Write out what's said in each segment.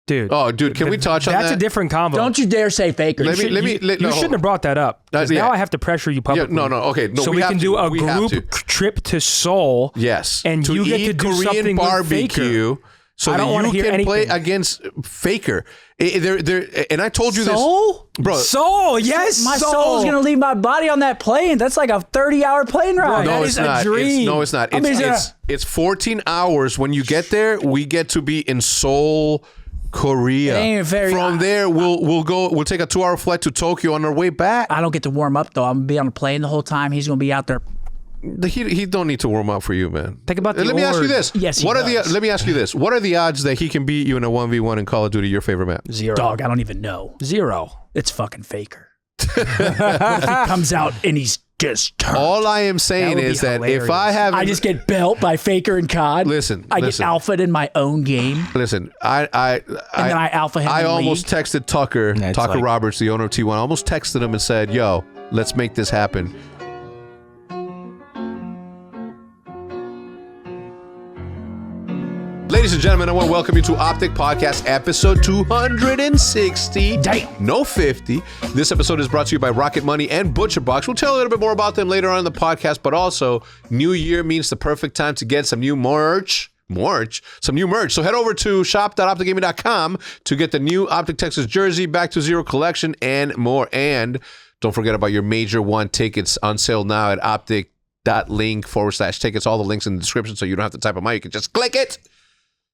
Dude. Oh, dude, can we touch on that? That's a different combo. Don't you dare say Faker. You shouldn't have brought that up. Now I have to pressure you publicly. Yeah, no, okay. No, so we can do a group trip to Seoul. Yes. And to you get to do Korean something barbecue. with Faker. So that you can play against Faker. And I told you Soul? this. Bro. Soul, yes. My soul's going to leave my body on that plane. That's like a 30-hour plane ride. No, that it's is not. a dream. It's not. It's 14 hours. When you get there, we get to be in Seoul, Korea. From there, we'll take a 2-hour flight to Tokyo on our way back. I don't get to warm up, though. I'm going to be on a plane the whole time. He's going to be out there. He don't need to warm up for you, man. Think about the Let me ask you this. Yes, Let me ask you this. What are the odds that he can beat you in a 1v1 in Call of Duty, your favorite map? 0. Dog, I don't even know. 0. It's fucking Faker. What if he comes out and he's just turned? All I am saying is that if I just get built by Faker and COD. I get alphaed in my own game. Listen, and then I alpha him. I almost texted Tucker Roberts, the owner of T1. I almost texted him and said, "Yo, let's make this happen." Ladies and gentlemen, I want to welcome you to OpTic Podcast episode 260. Damn. No 50. This episode is brought to you by Rocket Money and ButcherBox. We'll tell you a little bit more about them later on in the podcast, but also, New Year means the perfect time to get some new merch. So head over to shop.opticgaming.com to get the new OpTic Texas jersey, Back to Zero collection, and more. And don't forget about your Major One tickets on sale now at optic.link/tickets. All the links in the description, so you don't have to type them out. You can just click it.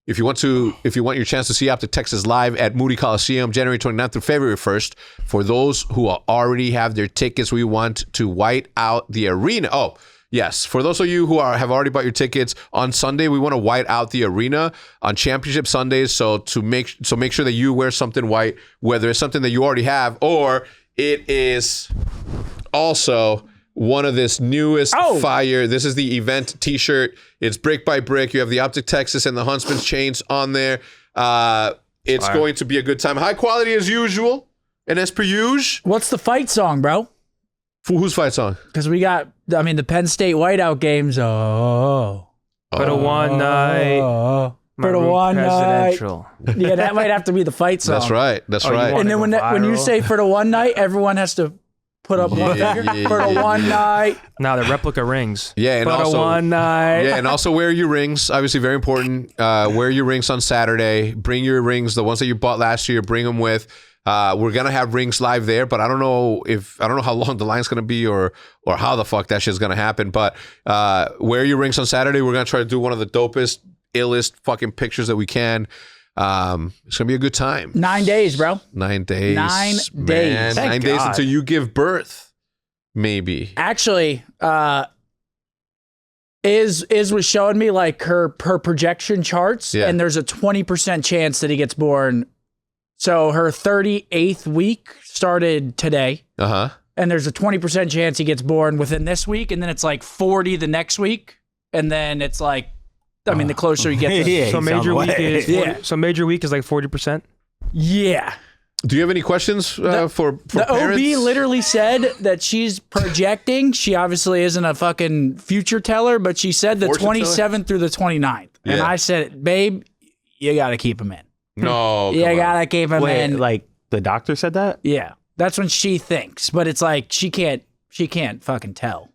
If you want your chance to see OpTic Texas live at Moody Coliseum, January 29th through February 1st, for those who already have their tickets, we want to white out the arena. Oh, yes. For those of you who have already bought your tickets, on Sunday, we want to white out the arena on Championship Sundays. So make sure that you wear something white, whether it's something that you already have or it is also one of this newest fire. This is the event t-shirt. It's brick by brick. You have the OpTic Texas and the Huntsman's chains on there. It's going to be a good time. High quality as usual. And as per usual. What's the fight song, bro? Whose fight song? Because we got, the Penn State whiteout games. For the one night. For the one night. Yeah, that might have to be the fight song. That's right. And then when you say for the one night, everyone has to put up one finger for the one night. Now the replica rings. Yeah, and for also the one night. Yeah, and also wear your rings. Obviously, very important. Wear your rings on Saturday. Bring your rings, the ones that you bought last year. Bring them with. We're gonna have rings live there, but I don't know how long the line's gonna be or how the fuck that shit's gonna happen. But wear your rings on Saturday. We're gonna try to do one of the dopest, illest fucking pictures that we can. It's gonna be a good time. 9 days, bro. 9 days. 9 days. 9 days until you give birth. Maybe. Actually, Iz was showing me like her projection charts, and there's a 20% chance that he gets born. So her 38th week started today. And there's a 20% chance he gets born within this week, and then it's like 40 the next week, and then it's like, the closer you get to so major week is 40, so major week is like 40%. Yeah. Do you have any questions for the parents? OB literally said that she's projecting. She obviously isn't a fucking future teller, but she said the 27th through the 29th. Yeah. And I said, babe, you got to keep him in. No, you got to keep him in. Like the doctor said that? Yeah. That's when she thinks, but it's like she can't fucking tell.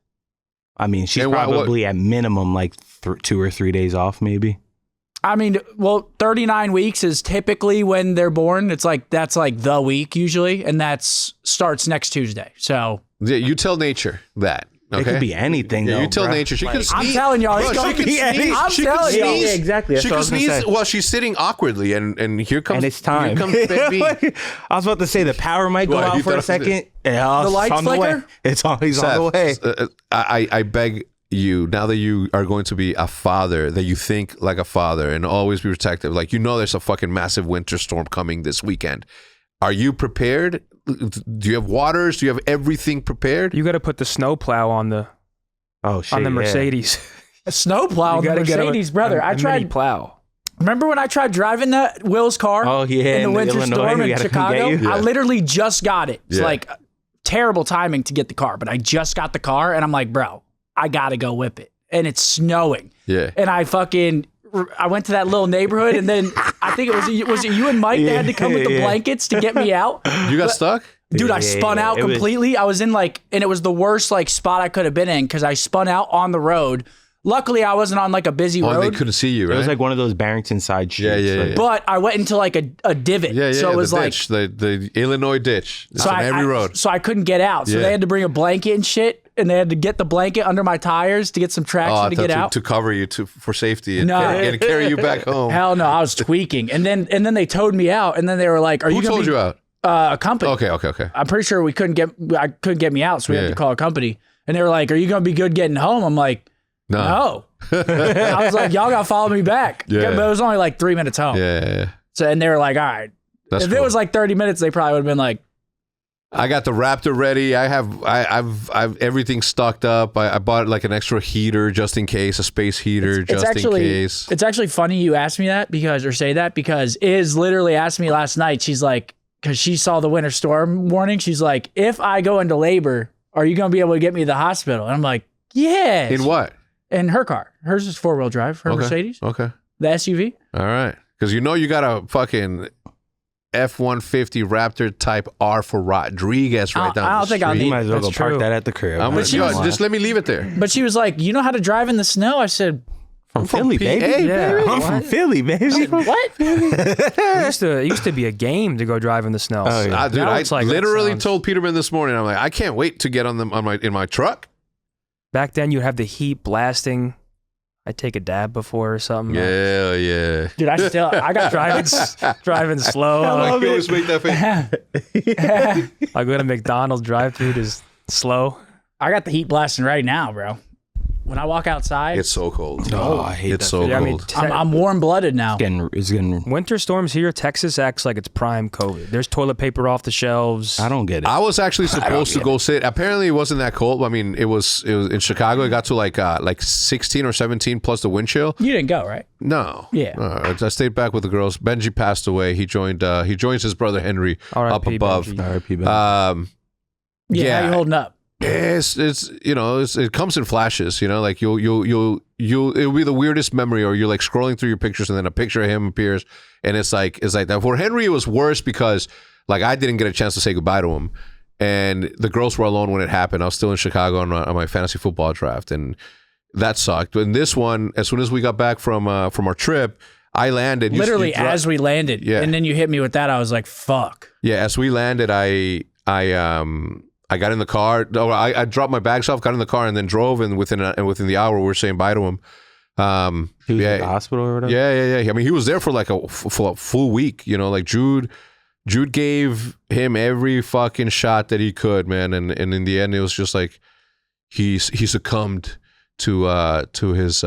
She's probably at minimum like 2 or 3 days off, maybe. 39 weeks is typically when they're born. It's like that's like the week usually, and starts next Tuesday. So yeah, you tell nature that. Okay? It could be anything. Yeah, though, you tell bro. nature. She can sneeze. I'm telling y'all, it's going to be anything. I'm telling you. Yeah, exactly. That's she can sneeze while she's sitting awkwardly, and here comes. And it's time. Here comes baby. I was about to say the power might go out for a second. The lights flicker. He's on the way. I beg you, now that you are going to be a father, that you think like a father and always be protective. Like, there's a fucking massive winter storm coming this weekend. Are you prepared? Do you have waters? Do you have everything prepared? You got to put the snow plow on the Mercedes. A snow plow on the Mercedes, brother. I tried plow. Remember when I tried driving that Will's car? Oh yeah, in the winter storm in Chicago. Yeah. I literally just got it. It's like terrible timing to get the car, but I just got the car, and I'm like, bro, I gotta go whip it, and it's snowing. Yeah, and I fucking I went to that little neighborhood, and then I think was it you and Mike that had to come with the blankets to get me out? You got stuck? Dude, I spun out completely. I was in and it was the worst spot I could have been in because I spun out on the road. Luckily, I wasn't on a busy road. They couldn't see you, right? It was one of those Barrington side streets. Yeah. But I went into a divot. Yeah. So it was the ditch, the Illinois ditch. It's on every road. So I couldn't get out. So they had to bring a blanket and shit, and they had to get the blanket under my tires to get some traction to get out. To cover you for safety and carry you back home. Hell no, I was tweaking. And then they towed me out, and then they were like, Who towed you out? A company. Okay. I'm pretty sure I couldn't get me out, so we had to call a company. And they were like, "Are you gonna be good getting home?" I'm like, "No." I was like, "Y'all gotta follow me back." Yeah. But it was only 3 minutes home. Yeah. So and they were like, "All right." If it was 30 minutes, they probably would have been like, I got the Raptor ready. I've everything stocked up. I bought an extra heater just in case, a space heater in case. It's actually funny you asked me that because Iz literally asked me last night. She's like, because she saw the winter storm warning. She's like, if I go into labor, are you going to be able to get me to the hospital? And I'm like, yeah. In what? In her car. Hers is 4-wheel drive. Her Mercedes. Okay. The SUV. All right. Because you got a fucking F-150 Raptor Type R for Rodriguez right down the street. You might as well go park that at the crib. Just let me leave it there. But she was like, you know how to drive in the snow? I said, from Philly, baby. Yeah. I'm from Philly, baby. What? It used to be a game to go drive in the snow. Oh, yeah. Dude, I literally told Peterman this morning, I'm like, I can't wait to get in my truck. Back then, you have the heat blasting. I take a dab before or something. Yeah. Dude, I got driving slow. I always make that face. I go to McDonald's drive-through, just slow. I got the heat blasting right now, bro. When I walk outside, it's so cold. Oh, I hate it's so cold. I'm warm-blooded now. It's getting winter storms here. Texas acts like it's prime COVID. There's toilet paper off the shelves. I don't get it. I was actually supposed to go sit. Apparently, it wasn't that cold. I mean, it was in Chicago. It got to like 16 or 17 plus the wind chill. You didn't go, right? No. Yeah. I stayed back with the girls. Benji passed away. He joins his brother Henry up above. R.I.P. Benji. Yeah. How you holding up? It's it comes in flashes, like it'll be the weirdest memory, or you're scrolling through your pictures and then a picture of him appears and it's like that. For Henry, it was worse because I didn't get a chance to say goodbye to him, and the girls were alone when it happened. I was still in Chicago on my fantasy football draft, and that sucked. But in this one, as soon as we got back from our trip, I landed literally as we landed, and then you hit me with that. I was like, "Fuck." Yeah, as we landed, I got in the car. I dropped my bags off, got in the car, and then drove. And within the hour, we were saying bye to him. He was at the hospital or whatever. Yeah. I mean, he was there for a full week. Jude gave him every fucking shot that he could, man. And in the end, it was just he succumbed to his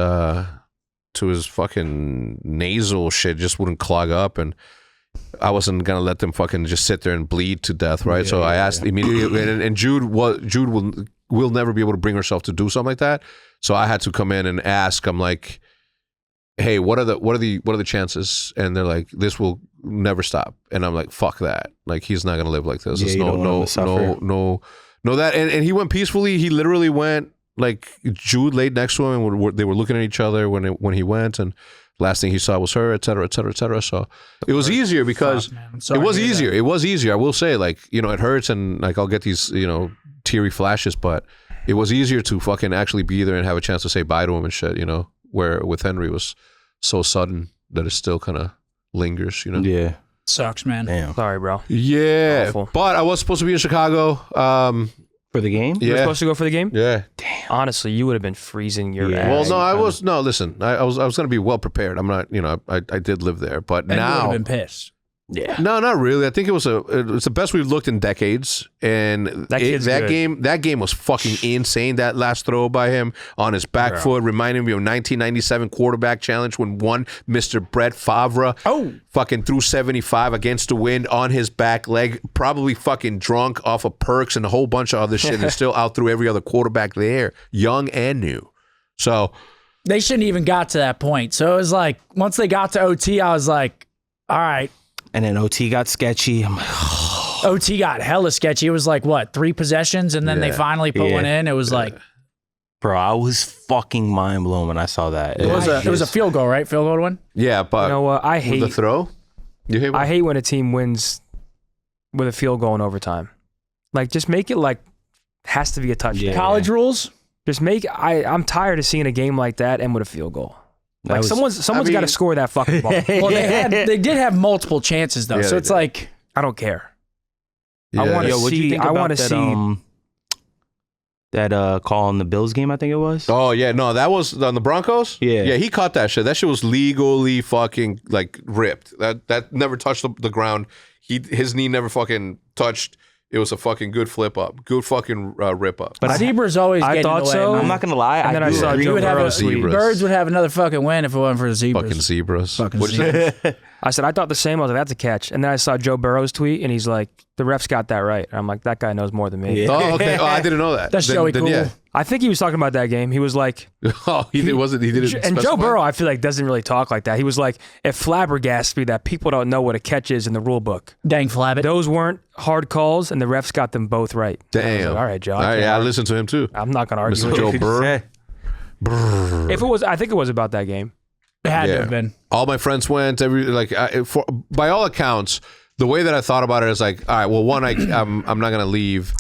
fucking nasal shit. Just wouldn't clog up, and I wasn't gonna let them fucking just sit there and bleed to death, right? So I asked immediately, and Jude will never be able to bring herself to do something like that. So I had to come in and ask. I'm like, hey, what are the chances? And they're like, this will never stop. And I'm like, fuck that. He's not gonna live like this. Yeah, no that. And he went peacefully. He literally went Jude laid next to him, and they were looking at each other when he went, and last thing he saw was her, et cetera, et cetera, et cetera. So it was easier because it was easier. It was easier. I will say, it hurts and I'll get these, teary flashes, but it was easier to fucking actually be there and have a chance to say bye to him and shit, where with Henry it was so sudden that it still kind of lingers, Yeah. Sucks, man. Damn. Sorry, bro. Yeah. Awful. But I was supposed to be in Chicago. For the game? You were supposed to go for the game? Yeah. Damn. Honestly, you would have been freezing your ass. Well, no, listen, I was going to be well prepared. I'm not, I did live there, but and now. you would have been pissed. Yeah. No, not really. I think it's the best we've looked in decades. And that game was fucking insane. That last throw by him on his back foot reminded me of 1997 quarterback challenge when one Mr. Brett Favre fucking threw 75 against the wind on his back leg, probably fucking drunk off of perks and a whole bunch of other shit, and still out through every other quarterback there, young and new. So they shouldn't even got to that point. So it was once they got to OT, I was like, all right. And then OT got sketchy. I'm like, OT got hella sketchy. It was 3 possessions, and then they finally put one in. It was Bro, I was fucking mind blown when I saw that. It was a field goal, right? Field goal to win? Yeah, but You know what? I hate the throw. You hate I hate when a team wins with a field goal in overtime. Like, just make it like has to be a touchdown. Yeah. College rules? Just make. I'm tired of seeing a game like that end with a field goal. Like someone's got to score that fucking ball. Well, they did have multiple chances though, so it's like I don't care. Yeah. I want to what'd you see. think I about want to that, see. That call on the Bills game, I think it was. Oh yeah, no, that was on the Broncos. Yeah, he caught that shit. That shit was legally fucking like ripped. That never touched the ground. His knee never fucking touched. It was a fucking good flip up, good fucking rip up. But Zebra's always I getting thought in the way, so. man. I'm not gonna lie. And then I saw Joe Burrow's tweet. Birds would have another fucking win if it wasn't for the Zebras. Fucking zebras. Fucking zebras. I said I thought the same. I was like, that's a catch. And then I saw Joe Burrow's tweet, and he's like, the refs got that right. And I'm like, that guy knows more than me. Yeah. Oh, okay. Oh, I didn't know that. That's Joey Cool. Yeah. I think he was talking about that game. He was like, Oh, he didn't. and Joe Burrow, I feel like doesn't really talk like that. He was like, it flabbergasted me that people don't know what a catch is in the rule book. Dang flabbit. Those weren't hard calls, and the refs got them both right. Damn. Like, all right, Joe. All right, yeah, I listened to him too. I'm not gonna argue Mr. with Joe you. Burrow. If it was, I think it was about that game. It had to have been. All my friends went. By all accounts, the way that I thought about it is like, all right, well, one, I'm not gonna leave.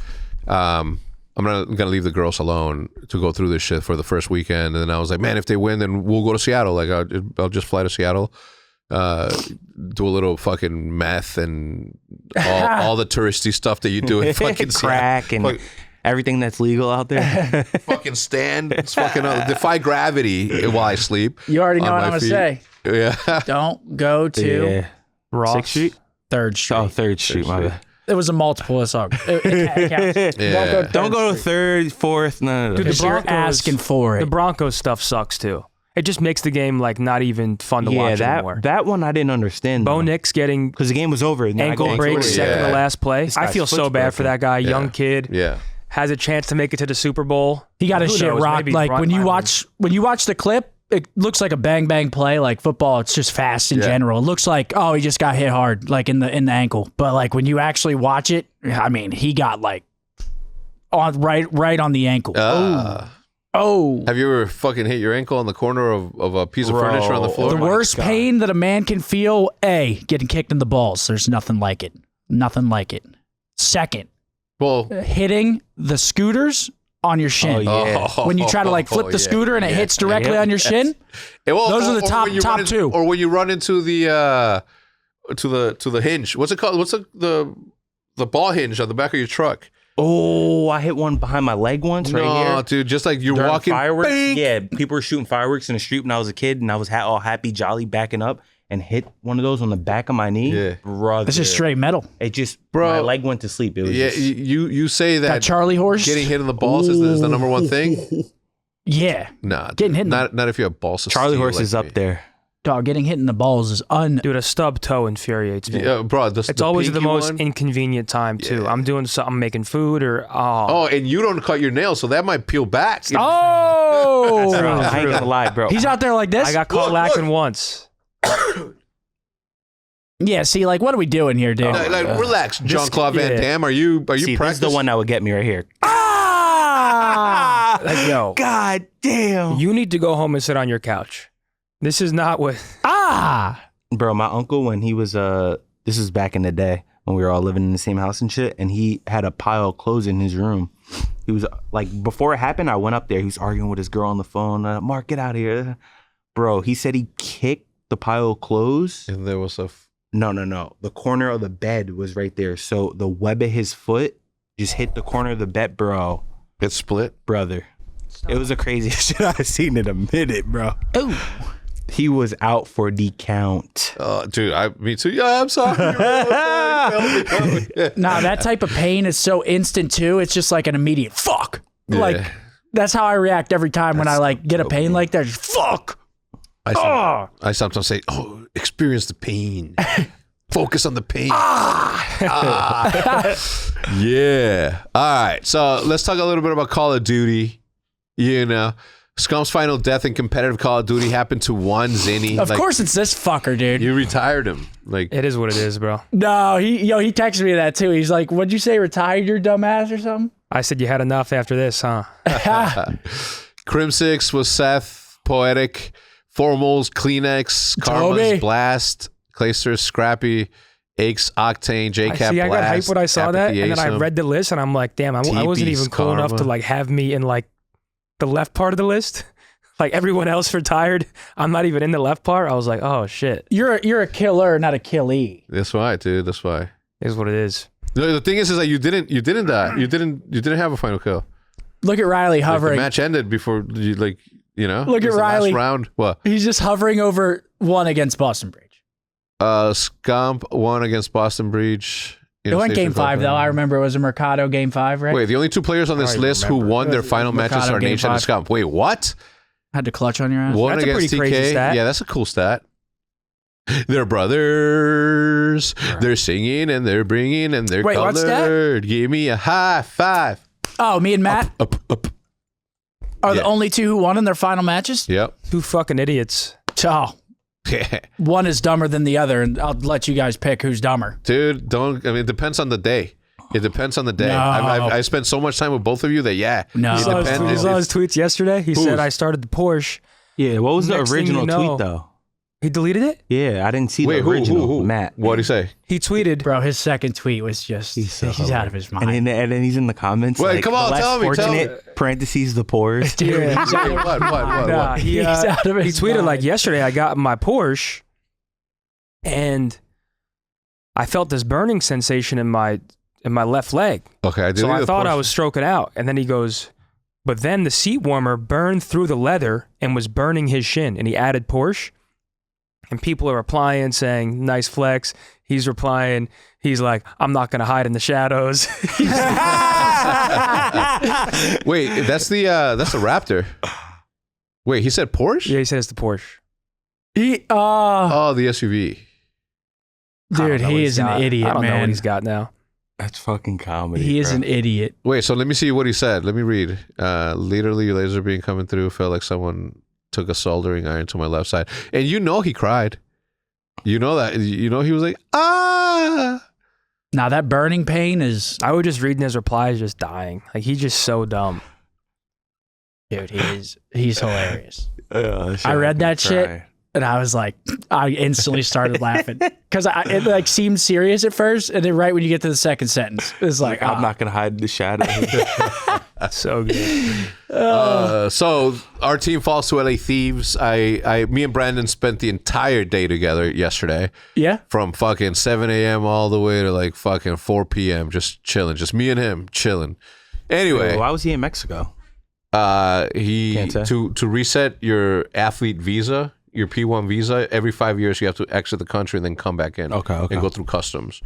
I'm not gonna leave the girls alone to go through this shit for the first weekend. And then I was like, man, if they win, then we'll go to Seattle. Like, I'll just fly to Seattle, do a little fucking meth and all the touristy stuff that you do in fucking crack Seattle. and everything that's legal out there. Fucking stand, it's fucking defy gravity while I sleep. You already know on what my I'm going to feet. say. Yeah. Don't go to Ross. 6th Street? 3rd Street. Oh, 3rd Street, my bad. It was a multiple. It's all it counts. Yeah. Don't go to 3rd, 4th, none of Dude, those. the You're Broncos asking for The it. Broncos stuff sucks too. It just makes the game like not even fun to watch anymore. that one I didn't understand. Bo Nix getting because the game was over. And then I ankle go break into it. second to last play. I guy's feel so foot's bad for broken. that guy. Young kid. Yeah. Has a chance to make it to the Super Bowl. He got his Who shit knows? rocked. Maybe Like Brian when you Myers. watch the clip, it looks like a bang bang play. Like football, it's just fast in general. It looks like he just got hit hard, like in the ankle. But like when you actually watch it, I mean, he got like on right on the ankle. Oh. Have you ever fucking hit your ankle on the corner of a piece of furniture on the floor? The worst pain that a man can feel, getting kicked in the balls. There's nothing like it. Nothing like it. Second, Well, hitting the scooters on your shin. Oh, yeah. When you try to like flip the scooter and it hits directly on your shin. Those are the top when you run two. Or when you run into the to the hinge. What's it called? What's the ball hinge on the back of your truck? Oh, I hit one behind my leg once right here. No, dude, just like you're During walking. fireworks. bing! Yeah, people were shooting fireworks in the street when I was a kid, and I was all happy, jolly, backing up, and hit one of those on the back of my knee. Yeah. Brother. This is straight metal. It just, Bro. my leg went to sleep. It was Yeah, just, you say that That Charlie horse. getting hit in the balls is the number one thing. Yeah. Nah, Getting hit in not if you have balls. of Charlie steel horse like is me. up there. Dog, getting hit in the balls is Dude, a stub toe infuriates me. Yeah, bro, It's always the pinky most one. inconvenient time too. Yeah. I'm doing something, making food, or Oh, and you don't cut your nails, so that might peel back. Bro, Oh. I ain't gonna lie, bro. He's out there like this. I got caught Look, lacking look. once. Yeah, see, like, what are we doing here, dude? Like, relax, Jean-Claude Van yeah. Damme. Are you See, this is practicing? the one that would get me right here. Ah! Like, yo, God damn. you need to go home and sit on your couch. This is not what. Ah! Bro, my uncle, when he was, this was back in the day when we were all living in the same house and shit, and he had a pile of clothes in his room. He was like, before it happened, I went up there. He was arguing with his girl on the phone. Mark, get out of here. Bro, he said he kicked the pile of clothes. And there was a. No. The corner of the bed was right there. So the web of his foot just hit the corner of the bed, bro. It split. Brother. It was the craziest shit I've seen in a minute, bro. Oh. He was out for the count. Dude, me too. Yeah, I'm sorry. Nah, that type of pain is so instant too. It's just like an immediate fuck. Like Yeah. that's how I react every time when I like get a pain like that. Just fuck. I sometimes say, "Oh, experience the pain. Focus on the pain." Yeah. All right. So let's talk a little bit about Call of Duty. You know, Scump's final death in competitive Call of Duty happened to one Zinni. Of course, it's this fucker, dude. You retired him. Like, It is what it is, bro. No, he texted me that too. He's like, "What'd you say? Retired your dumb ass or something?" I said you had enough after this, huh? Crim6 was Seth, Poetic, Formals, Kleenex, Karma's, Blast, Clayster, Scrappy, Aches, Octane, JCap, Blast. I got hyped when I saw that, and then I read the list, and I'm like, damn, I wasn't even cool enough to like have me in like the left part of the list. Like everyone else retired, I'm not even in the left part. I was like, oh shit. You're a killer, not a killee. That's why, dude. That's why. Is what it is. The thing is that you didn't die. You didn't have a final kill. Look at Riley hovering. The match ended before you Look at Riley. Last round. What? He's just hovering over one against Boston Breach. Scump won against Boston Breach. It went game 5 though. I remember it was a Mercado game 5, right? Wait, the only 2 players on this list who won their final matches are Nadeshot and Scump. Wait, what? Had to clutch on your ass. One That's against a pretty crazy TK. stat. Yeah, that's a cool stat. They're brothers. They're singing and they're bringing and they're colored. What's that? Give me a high five. Oh, me and Matt Up. are the only 2 who won in their final matches? Yep. 2 fucking idiots. Oh. One is dumber than the other, and I'll let you guys pick who's dumber. Dude, it depends on the day. It depends on the day. No. I spent so much time with both of you that, No. You saw his tweets yesterday? He said, I started the Porsche. Yeah, what was the Next thing original you know- tweet, though? He deleted it? Yeah, I didn't see Wait, the original. who? Matt. What'd he say? He tweeted, Bro, his second tweet was just, he's out of his mind. And then he's in the comments. Wait, like, come on, the less tell me. fortunate, parentheses, the poorest. Dude, What? nah, he out of he his tweeted mind. like yesterday, I got my Porsche and I felt this burning sensation in my left leg. Okay, So I thought I was stroking out. And then he goes, but then the seat warmer burned through the leather and was burning his shin. And he added Porsche. And people are replying saying, nice flex. He's replying, he's like, I'm not going to hide in the shadows. Wait, that's the Raptor. Wait, he said Porsche? Yeah, he says the Porsche. Oh, the SUV. Dude, he is an idiot, I don't know man. what he's got now. That's fucking comedy. He is bro. an idiot. Wait, so let me see what he said. Let me read. Literally, laser beam coming through. Felt like someone took a soldering iron to my left side. And he cried. You know that. He was like, ah. Now that burning pain is... I was just reading his replies, just dying. Like, he's just so dumb. Dude, he's hilarious. Shit, I read that cry. shit, and I was like, I instantly started laughing. Because it like seemed serious at first, and then right when you get to the second sentence, it's like, I'm not going to hide in the shadows. So good. So our team falls to LA Thieves. Me and Brandon spent the entire day together yesterday. Yeah? From fucking 7 a.m. all the way to like fucking 4 p.m. Just chilling. Just me and him chilling. Anyway. Why was he in Mexico? To reset your athlete visa, your P1 visa, every 5 years you have to exit the country and then come back in. Okay. And go through customs.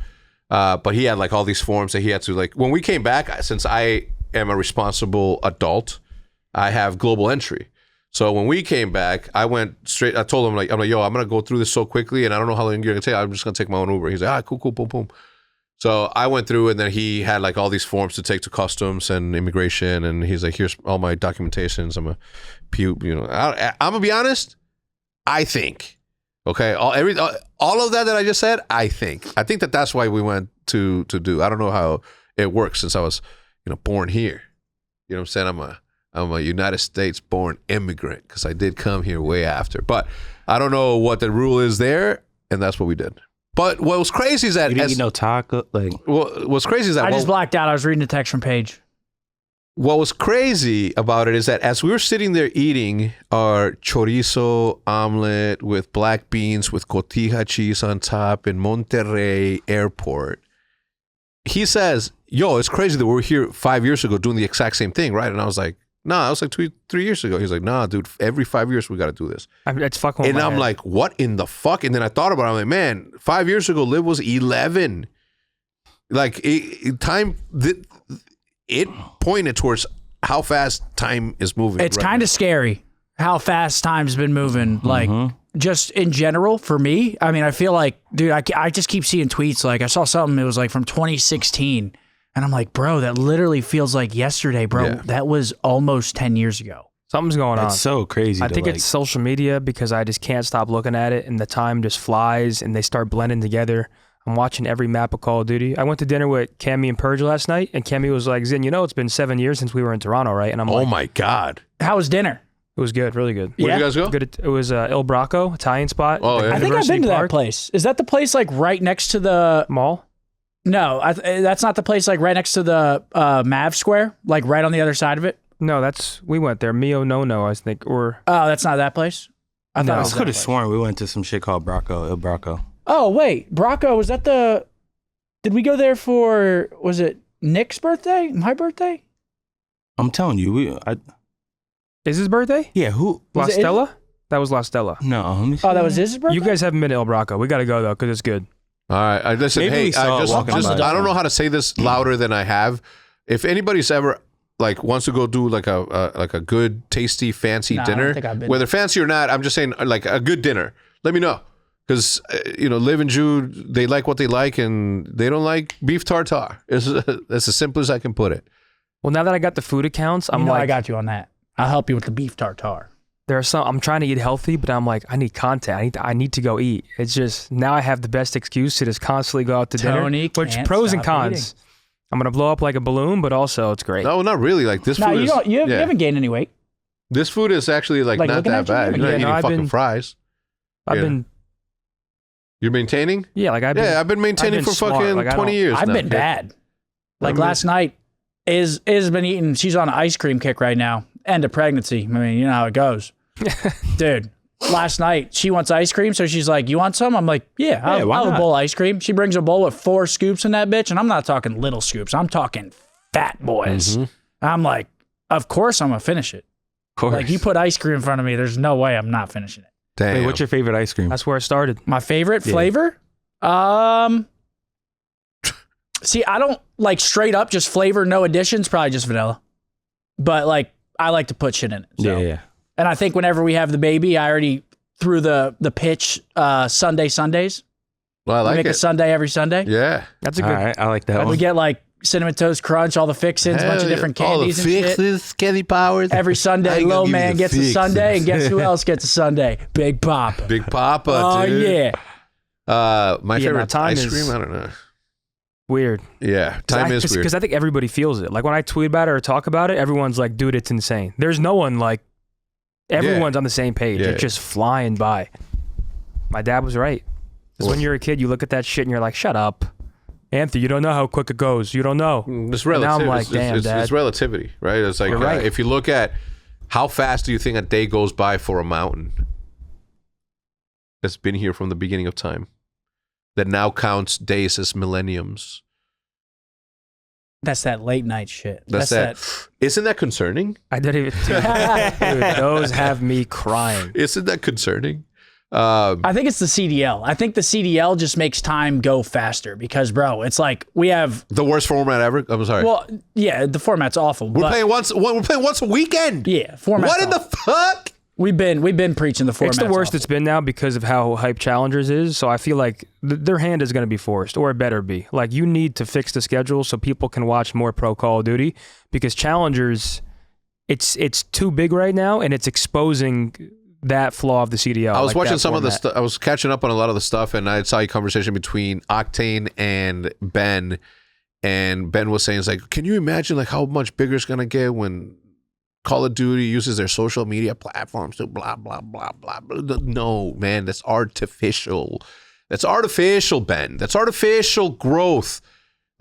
But he had like all these forms that he had to like, when we came back, since I am a responsible adult, I have global entry. So when we came back, I went straight, I told him I'm like, yo, I'm going to go through this so quickly and I don't know how long you're going to take. I'm just going to take my own Uber. He's like, cool, boom, boom. So I went through and then he had like all these forms to take to customs and immigration. And he's like, here's all my documentations. I'm going to be honest. I think, okay, all of that I just said, I think that's why we went to do. I don't know how it works since I was, born here. You know what I'm saying? I'm a United States born immigrant because I did come here way after. But I don't know what the rule is there, and that's what we did. But what was crazy is that You didn't eat no taco? what's crazy is that I just blacked out. I was reading the text from Paige. what was crazy about it is that as we were sitting there eating our chorizo omelet with black beans with cotija cheese on top in Monterrey Airport, he says, yo, it's crazy that we were here 5 years ago doing the exact same thing, right? And I was like, nah, that was like 3 years ago. He's like, nah, dude, every 5 years we got to do this. It's fucking. And I'm like, what in the fuck? And then I thought about it. I'm like, man, 5 years ago, Liv was 11. Like, it pointed towards how fast time is moving. It's kind of scary how fast time's been moving. Like, just in general, for me, I mean, I feel like, dude, I just keep seeing tweets. Like, I saw something, it was like from 2016. And I'm like, bro, that literally feels like yesterday, bro. Yeah. That was almost 10 years ago. Something's going on. It's so crazy. I think it's social media because I just can't stop looking at it and the time just flies and they start blending together. I'm watching every map of Call of Duty. I went to dinner with Cammy and Purge last night and Cammy was like, Zin, it's been 7 years since we were in Toronto, right? And I'm like, oh my God. How was dinner? It was good, really good. Where'd you guys go? Good. It was El Bracco, Italian spot. Oh, yeah. I think I've been to that place. Is that the place like right next to the mall? No, that's not the place like right next to the Mav Square, like right on the other side of it. No, we went there. Mio No, I think, or oh, that's not that place. I thought I could have sworn we went to some shit called El Bracco. Oh wait, Bracco, was that the? Did we go there for? Was it Nick's birthday? My birthday? I'm telling you, is his birthday? Yeah, who? La Stella? That was La Stella. No, let me see. Oh, that was his birthday? You guys haven't been to El Bracco. We got to go, though, because it's good. All right. Listen, Maybe hey, we saw it walking by. I don't know how to say this louder than I have. If anybody's ever like wants to go do like a good, tasty, fancy dinner, I don't think I've been. whether fancy or not, I'm just saying like a good dinner. Let me know. Because, Liv and Jude, they like what they like, and they don't like beef tartare. It's as simple as I can put it. Well, now that I got the food accounts, I'm like, I got you on that. I'll help you with the beef tartare. There are some. I'm trying to eat healthy, but I'm like, I need content. I need to go eat. It's just now I have the best excuse to just constantly go out to dinner. Which pros and cons. Eating. I'm gonna blow up like a balloon, but also it's great. No, not really. Like this food. You haven't gained any weight. This food is actually like not that bad. You're not eating fucking fries. I've been. You're maintaining? Yeah, like I've been maintaining for fucking 20 years. I've been bad. Like last night, Iz been eating. She's on an ice cream kick right now. End of pregnancy. I mean, you know how it goes. Dude, last night she wants ice cream, so she's like, "You want some?" I'm like, "Yeah, I'll have a bowl of ice cream." She brings a bowl with 4 scoops in that bitch, and I'm not talking little scoops. I'm talking fat boys. Mm-hmm. I'm like, of course I'm gonna finish it. Of course. Like you put ice cream in front of me, there's no way I'm not finishing it. Damn. Wait, what's your favorite ice cream? That's where I started. My favorite flavor? See, I don't like straight up just flavor, no additions, probably just vanilla. But like I like to put shit in it. So. Yeah. And I think whenever we have the baby, I already threw the pitch Sundays. Well, I like it. Make a Sunday every Sunday. Yeah. That's a good. All right, I like that one. We get like Cinnamon Toast Crunch, all the fixins, a bunch of different candies and shit. Candy powers. Every Sunday, Low Man gets a Sunday, and guess who else gets a Sunday? Big Papa. Big Papa, dude. Oh, yeah. My favorite time ice cream? I don't know. Weird. Yeah, time is weird. Because I think everybody feels it. Like when I tweet about it or talk about it, everyone's like, dude, it's insane. There's no one like, everyone's on the same page. It's just flying by. My dad was right. Because when you're a kid, you look at that shit and you're like, shut up. Anthony, you don't know how quick it goes. You don't know. It's relative. Now I'm like, damn, Dad. It's relativity, right? It's like, right. If you look at how fast do you think a day goes by for a mountain that's been here from the beginning of time, that now counts days as millenniums? That's that late night shit. That's that. Isn't that concerning? I didn't even. Dude, those have me crying. Isn't that concerning? I think it's the CDL. I think the CDL just makes time go faster because, bro, it's like we have the worst format ever. I'm sorry. Well, yeah, the format's awful. We're playing once a weekend. Yeah, format. What in the fuck? We've been preaching the format. It's the worst it's been now because of how hype Challengers is. So I feel like their hand is going to be forced, or it better be. Like you need to fix the schedule so people can watch more pro Call of Duty because Challengers, it's too big right now and it's exposing that flaw of the CDL. I was watching some of the stuff. I was catching up on a lot of the stuff, and I saw a conversation between Octane and Ben was saying, "It's like, can you imagine like how much bigger it's gonna get when Call of Duty uses their social media platforms to blah blah blah blah blah?" No, man, that's artificial. That's artificial, Ben. That's artificial growth.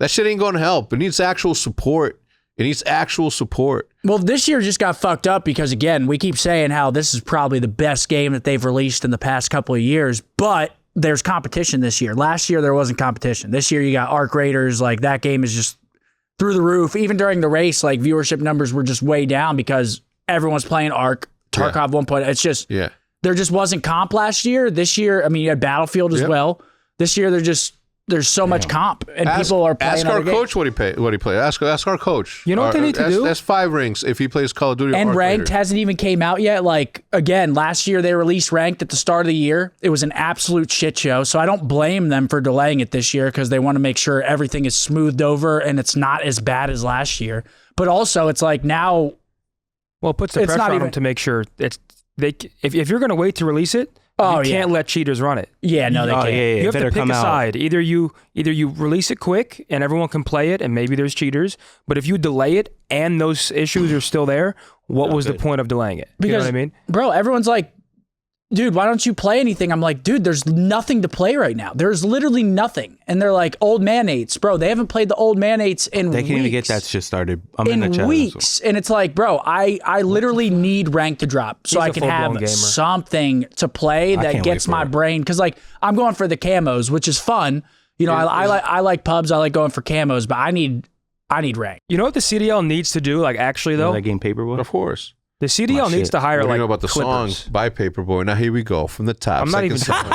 That shit ain't gonna help. It needs actual support. It needs actual support. Well, this year just got fucked up because, again, we keep saying how this is probably the best game that they've released in the past couple of years, but there's competition this year. Last year, there wasn't competition. This year, you got Arc Raiders. Like, that game is just through the roof. Even during the race, like, viewership numbers were just way down because everyone's playing Arc, Tarkov 1.0. It's just, there just wasn't comp last year. This year, I mean, you had Battlefield as well. This year, there's so much comp, and people are playing. Ask our coach what he play. Ask our coach. You know what they need to do? That's 5 rings if he plays Call of Duty. And Ranked hasn't even came out yet. Like, again, last year they released Ranked at the start of the year. It was an absolute shit show. So I don't blame them for delaying it this year because they want to make sure everything is smoothed over and it's not as bad as last year. But also, it's like now. Well, it puts the pressure on them to make sure if you're going to wait to release it, Oh, you can't let cheaters run it. Yeah, no, they can't. Yeah. You have to Better pick come a out. side. Either you release it quick and everyone can play it, and maybe there's cheaters. But if you delay it and those issues are still there, what was the point of delaying it? Because, you know what I mean? Bro, everyone's like, dude, why don't you play anything? I'm like, dude, there's nothing to play right now. There's literally nothing. And they're like, old man 8s. Bro, they haven't played the old man 8s in weeks. They can't even get that shit started. I'm in the chat. Weeks. And it's like, bro, I literally need rank to drop so I can have something to play that gets my brain. Because, like, I'm going for the camos, which is fun. You know, I like pubs. I like going for camos, but I need rank. You know what the CDL needs to do, like, actually, though? That game Paperboy? Of course. The CDL needs to hire, what do like, you know about the Clippers. song by Paperboy? Now here we go from the top. I'm not even. They need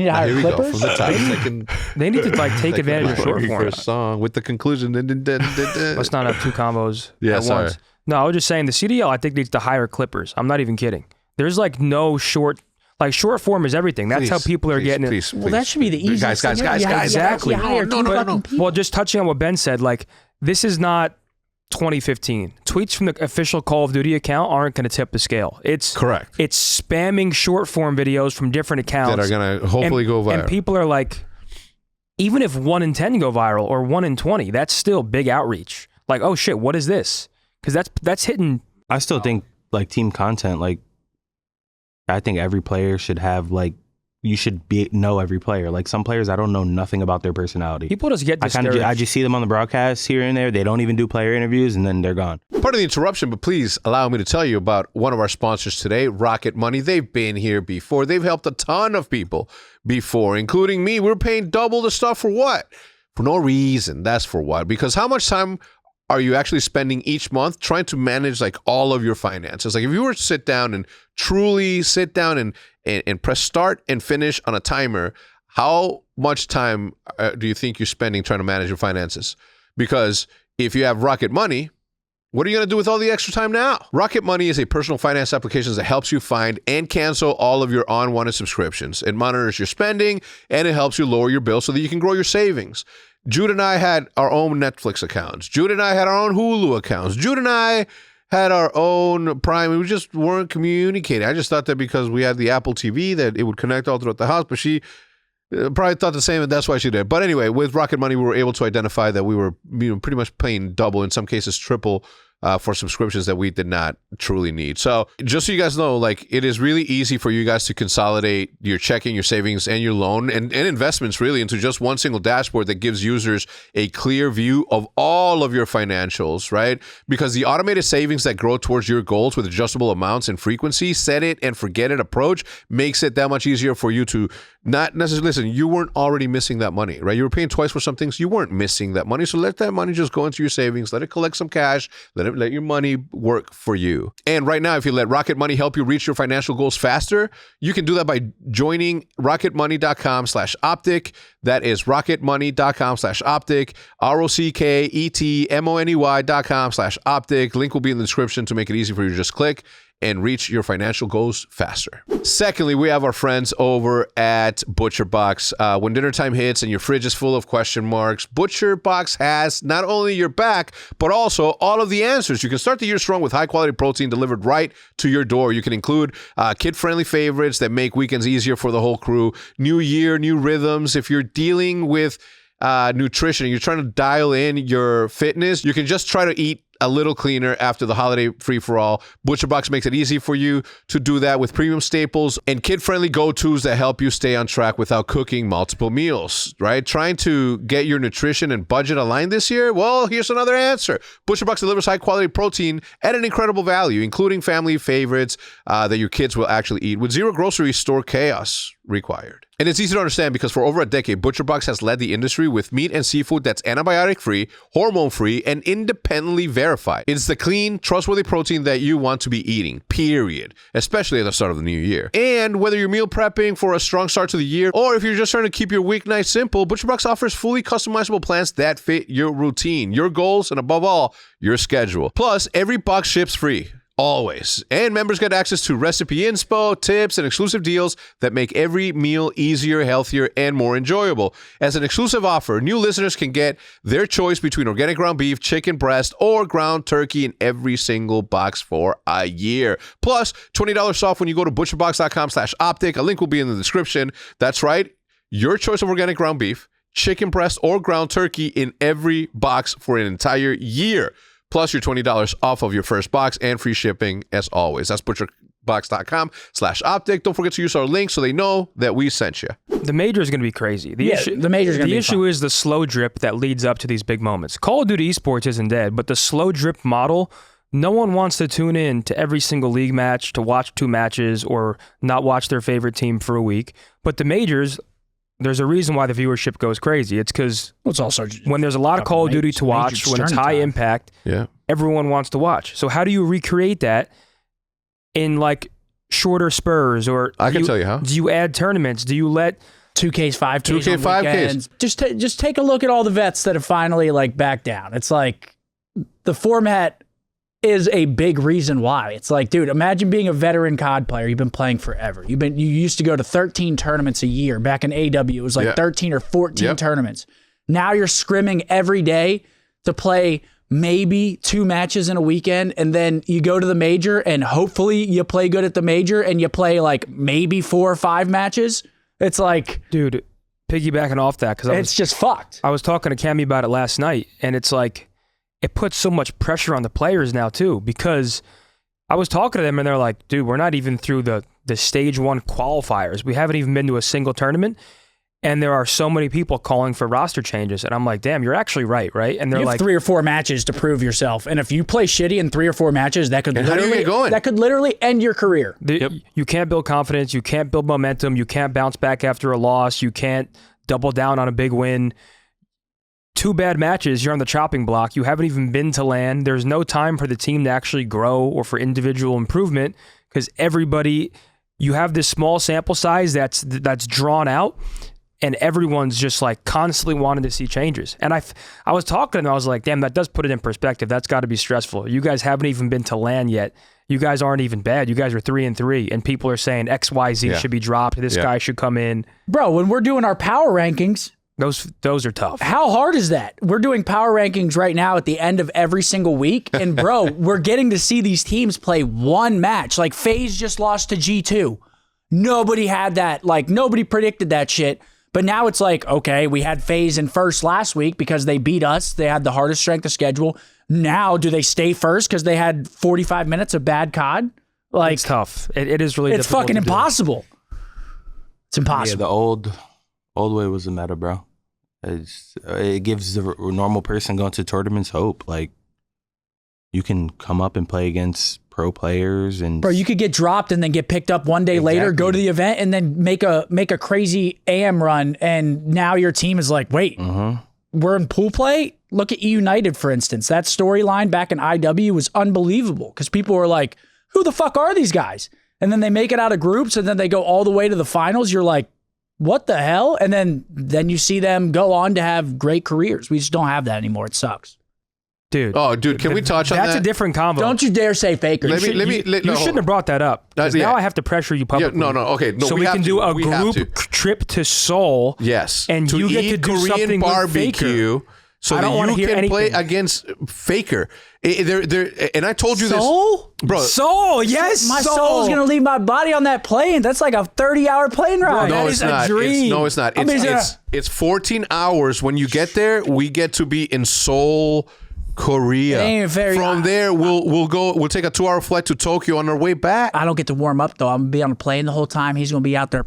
to hire here we go Clippers? from the top. Second, They need to, like, take advantage of short form. first song with the conclusion. Let's not have two combos Yeah, at sorry. once. No, I was just saying the CDL, I think, needs to hire Clippers. I'm not even kidding. There's, like, no short. Like, short form is everything. That's how people are getting it. Well, that should be the easiest guys, thing. Exactly. No. Well, just touching on what Ben said, like, this is not 2015. Tweets from the official Call of Duty account aren't going to tip the scale. It's correct. It's spamming short form videos from different accounts that are going to hopefully go viral. And people are like, even if 1 in 10 go viral or 1 in 20, that's still big outreach. Like, oh shit, what is this? Because that's hitting. I still think, like, team content, like, I think every player should have, like, you should know every player. Like, some players, I don't know nothing about their personality. People just get discouraged. I just see them on the broadcast here and there. They don't even do player interviews, and then they're gone. Part of the interruption, but please allow me to tell you about one of our sponsors today, Rocket Money. They've been here before. They've helped a ton of people before, including me. We're paying double the stuff for what? For no reason. That's for what? Because how much time are you actually spending each month trying to manage, like, all of your finances? Like, if you were to sit down and truly sit down and press start and finish on a timer, how much time do you think you're spending trying to manage your finances? Because if you have Rocket Money, what are you going to do with all the extra time now? Rocket Money is a personal finance application that helps you find and cancel all of your unwanted subscriptions. It monitors your spending, and it helps you lower your bill so that you can grow your savings. Jude and I had our own Netflix accounts. Jude and I had our own Hulu accounts. Jude and I had our own Prime. We just weren't communicating. I just thought that because we had the Apple TV that it would connect all throughout the house, but she probably thought the same, and that's why she did. But anyway, with Rocket Money, we were able to identify that we were pretty much paying double, in some cases triple, for subscriptions that we did not truly need. So just so you guys know, like, it is really easy for you guys to consolidate your checking, your savings, and your loan and investments really into just one single dashboard that gives users a clear view of all of your financials, right? Because the automated savings that grow towards your goals with adjustable amounts and frequency, set it and forget it approach makes it that much easier for you to not necessarily, listen, you weren't already missing that money, right? You were paying twice for some things. You weren't missing that money. So let that money just go into your savings. Let it collect some cash. Let your money work for you. And right now, if you let Rocket Money help you reach your financial goals faster, you can do that by joining rocketmoney.com/optic. That is rocketmoney.com/optic, rocketmoney.com/optic. Link will be in the description to make it easy for you to just click and reach your financial goals faster. Secondly, we have our friends over at ButcherBox. When dinner time hits and your fridge is full of question marks, ButcherBox has not only your back, but also all of the answers. You can start the year strong with high-quality protein delivered right to your door. You can include kid-friendly favorites that make weekends easier for the whole crew. New year, new rhythms. If you're dealing with nutrition and you're trying to dial in your fitness, you can just try to eat a little cleaner after the holiday free-for-all. ButcherBox makes it easy for you to do that with premium staples and kid-friendly go-tos that help you stay on track without cooking multiple meals, right? Trying to get your nutrition and budget aligned this year? Well, here's another answer. ButcherBox delivers high-quality protein at an incredible value, including family favorites that your kids will actually eat with zero grocery store chaos required. And it's easy to understand because for over a decade, ButcherBox has led the industry with meat and seafood that's antibiotic-free, hormone-free, and independently verified. It's the clean, trustworthy protein that you want to be eating, period, especially at the start of the new year. And whether you're meal prepping for a strong start to the year, or if you're just trying to keep your weeknight simple, ButcherBox offers fully customizable plans that fit your routine, your goals, and above all, your schedule. Plus, every box ships free. Always. And members get access to recipe inspo, tips, and exclusive deals that make every meal easier, healthier, and more enjoyable. As an exclusive offer, new listeners can get their choice between organic ground beef, chicken breast, or ground turkey in every single box for a year. Plus, $20 off when you go to butcherbox.com/optic. A link will be in the description. That's right. Your choice of organic ground beef, chicken breast, or ground turkey in every box for an entire year. Plus your $20 off of your first box and free shipping as always. That's butcherbox.com/optic. Don't forget to use our link so they know that we sent you. The major is going to be crazy. The major is going to be The issue is the slow drip that leads up to these big moments. Call of Duty Esports isn't dead, but the slow drip model, no one wants to tune in to every single league match to watch 2 matches or not watch their favorite team for a week. But the majors, there's a reason why the viewership goes crazy. It's because when there's a lot of Call of Duty to watch, when it's high impact, everyone wants to watch. So how do you recreate that in like shorter spurs? Or I can tell you how. Do you add tournaments? Do you let 2Ks, 5Ks, 5Ks? Just take a look at all the vets that have finally like backed down. It's like the format is a big reason why. It's like, dude, imagine being a veteran COD player. You've been playing forever. You used to go to 13 tournaments a year. Back in AW, it was like 13 or 14 tournaments. Now you're scrimming every day to play maybe 2 matches in a weekend, and then you go to the major, and hopefully you play good at the major, and you play like maybe 4 or 5 matches. It's like, dude, piggybacking off that, because it's just fucked. I was talking to Cammy about it last night, and it's like, it puts so much pressure on the players now too, because I was talking to them and they're like, dude, we're not even through the stage 1 qualifiers. We haven't even been to a single tournament. And there are so many people calling for roster changes. And I'm like, damn, you're actually right? And they're you have like 3 or 4 matches to prove yourself. And if you play shitty in 3 or 4 matches, that could literally end your career. You can't build confidence. You can't build momentum. You can't bounce back after a loss. You can't double down on a big win. 2 bad matches, you're on the chopping block. You haven't even been to LAN. There's no time for the team to actually grow or for individual improvement, because you have this small sample size that's drawn out, and everyone's just like constantly wanting to see changes. And I was talking to them, I was like, damn, that does put it in perspective. That's got to be stressful. You guys haven't even been to LAN yet. You guys aren't even bad. You guys are 3-3, and people are saying XYZ should be dropped. This guy should come in. Bro, when we're doing our power rankings, those are tough. How hard is that? We're doing power rankings right now at the end of every single week. And bro, we're getting to see these teams play 1 match. Like FaZe just lost to G2. Nobody had that. Like nobody predicted that shit. But now it's like, okay, we had FaZe in first last week because they beat us. They had the hardest strength of schedule. Now, do they stay first because they had 45 minutes of bad COD? Like, it's tough. It is really it's difficult. Fucking impossible. It's impossible. Yeah, the old way was the meta, bro. It gives the normal person going to tournaments hope. Like, you can come up and play against pro players, and bro, you could get dropped and then get picked up one day later, go to the event, and then make a crazy AM run, and now your team is like, wait, we're in pool play? Look at E United, for instance. That storyline back in IW was unbelievable because people were like, who the fuck are these guys? And then they make it out of groups, and then they go all the way to the finals. You're like, what the hell? And then you see them go on to have great careers. We just don't have that anymore. It sucks. Dude. Oh, dude, can we touch on that? That's a different combo. Don't you dare say Faker. You shouldn't have brought that up. Now I have to pressure you publicly. Okay. No, so we can do a group trip to Seoul. Yes. And to you get eat to do Korean something barbecue. with Faker. So that you can play against Faker. And I told you Seoul? this. Bro. Seoul, yes. My soul's going to leave my body on that plane. That's like a 30-hour plane ride. No, that it's is not. a dream. No, it's not. It's 14 hours. When you get there, we get to be in Seoul, Korea. From there, we'll take a 2-hour flight to Tokyo on our way back. I don't get to warm up, though. I'm going to be on a plane the whole time. He's going to be out there.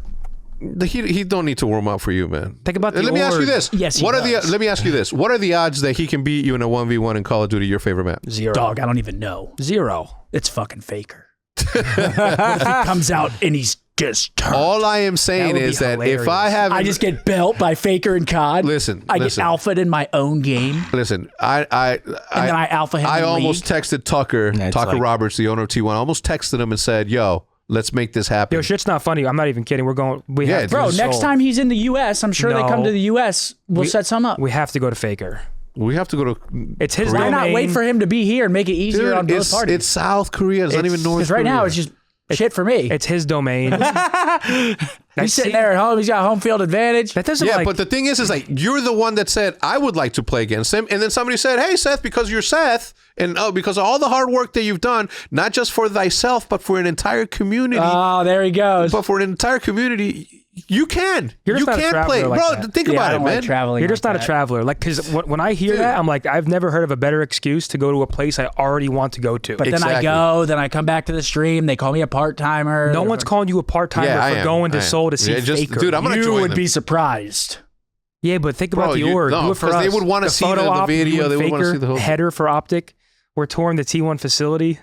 He don't need to warm up for you, man. Think about the Let me ask you this. Yes, let me ask you this. What are the odds that he can beat you in a 1v1 in Call of Duty, your favorite map? 0. Dog, I don't even know. 0. It's fucking Faker. What if he comes out and he's just turned? All I am saying is that if I just get built by Faker and COD. I get alphaed in my own game. Listen, and then I alpha him. I almost texted Tucker Roberts, the owner of T1. I almost texted him and said, "Yo, let's make this happen." Yo, shit's not funny. I'm not even kidding. We're going. Bro, next time he's in the U.S., I'm sure they come to the U.S. We'll set some up. We have to go to Faker. We have to go to. It's his Why domain. not wait for him to be here and make it easier on both parties? It's South Korea. It's not even North Because Korea. right now it's just shit for me. It's his domain. He's sitting there at home. He's got home field advantage. That doesn't. Yeah, like, but the thing is like you're the one that said I would like to play against him, and then somebody said, "Hey, Seth, because you're Seth, and because of all the hard work that you've done, not just for thyself, but for an entire community. Oh, there he goes. But for an entire community, you can. You're just You not a can traveler play, like bro. that. Think I about it, don't man. like traveling. You're just like not a traveler. Like, because when I hear that, I'm like, I've never heard of a better excuse to go to a place I already want to go to. But then I go, then I come back to the stream. They call me a part-timer. No one's calling you a part-timer Yeah, I for am. going to I am. Seoul to see Yeah, just- Faker. dude, I'm gonna You join would them. be surprised. Yeah, but think about the you- org. no, Do it for because us. they would wanna The see photo the op, video. you and They would wanna Faker, see the whole- header for OpTic. We're touring the T1 facility.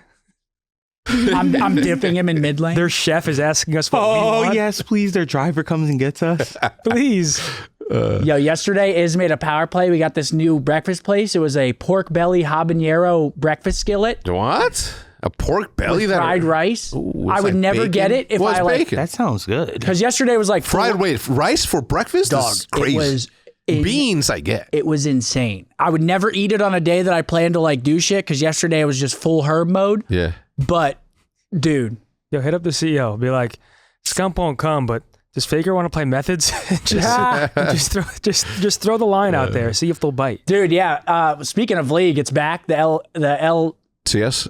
I'm dipping him in mid lane. Their chef is asking us what we Oh want. yes, please. Their driver comes and gets us. Please. Yo, yesterday Iz made a power play. We got this new breakfast place. It was a pork belly habanero breakfast skillet. What? A pork belly? With fried rice. Ooh, I it's would like never bacon? get it if What's I like. bacon? That sounds good. Because yesterday was like Fried rice for breakfast? dog. This is crazy. It was Beans, I get. It was insane. I would never eat it on a day that I plan to like do shit. Because yesterday it was just full herb mode. Yeah. But dude, Yo, hit up the CEO. Be like, Scump won't come, but does Faker want to play methods? just throw the line out there. See if they'll bite. dude, yeah. Speaking of league, it's back. The L. CS?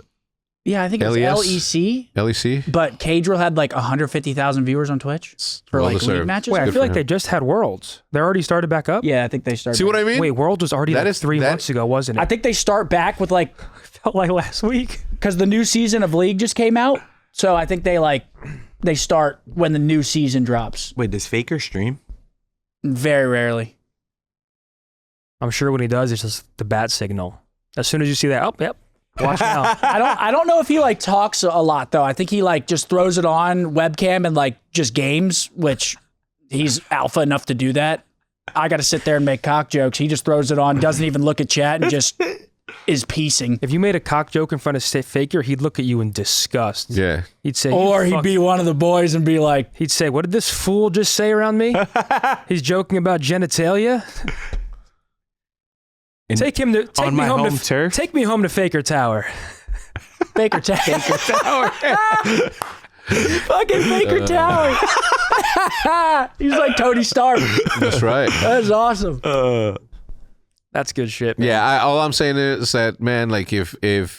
Yeah, I think it's LES? LEC. LEC? But Cadrill had like 150,000 viewers on Twitch for Well like deserved. league matches. Wait, I Good feel for like they him. just had Worlds. They're already started back up? Yeah, I think they started. See what I mean? Wait, Worlds was already That like is- 3 that- months ago, wasn't it? I think they start back with like felt like last week. because the new season of League just came out. So I think they start when the new season drops. Wait, does Faker stream? Very rarely. I'm sure when he does, it's just the bat signal. As soon as you see that, oh, yep, watch out. I don't know if he like talks a lot though. I think he like just throws it on webcam and like just games, which he's alpha enough to do that. I got to sit there and make cock jokes. He just throws it on, doesn't even look at chat, and just is piecing. If you made a cock joke in front of Faker, he'd look at you in disgust. Yeah. He'd say, Or "You he'd fuck-" be one of the boys and be like, He'd say, what did this fool just say around me? He's joking about genitalia. Take me my home home to turf? Take me home to Faker Tower. Baker Tower. Fucking Baker Tower. He's like Tony Stark. That's right. That's awesome. That's good shit, man. Yeah, all I'm saying is that, man, like if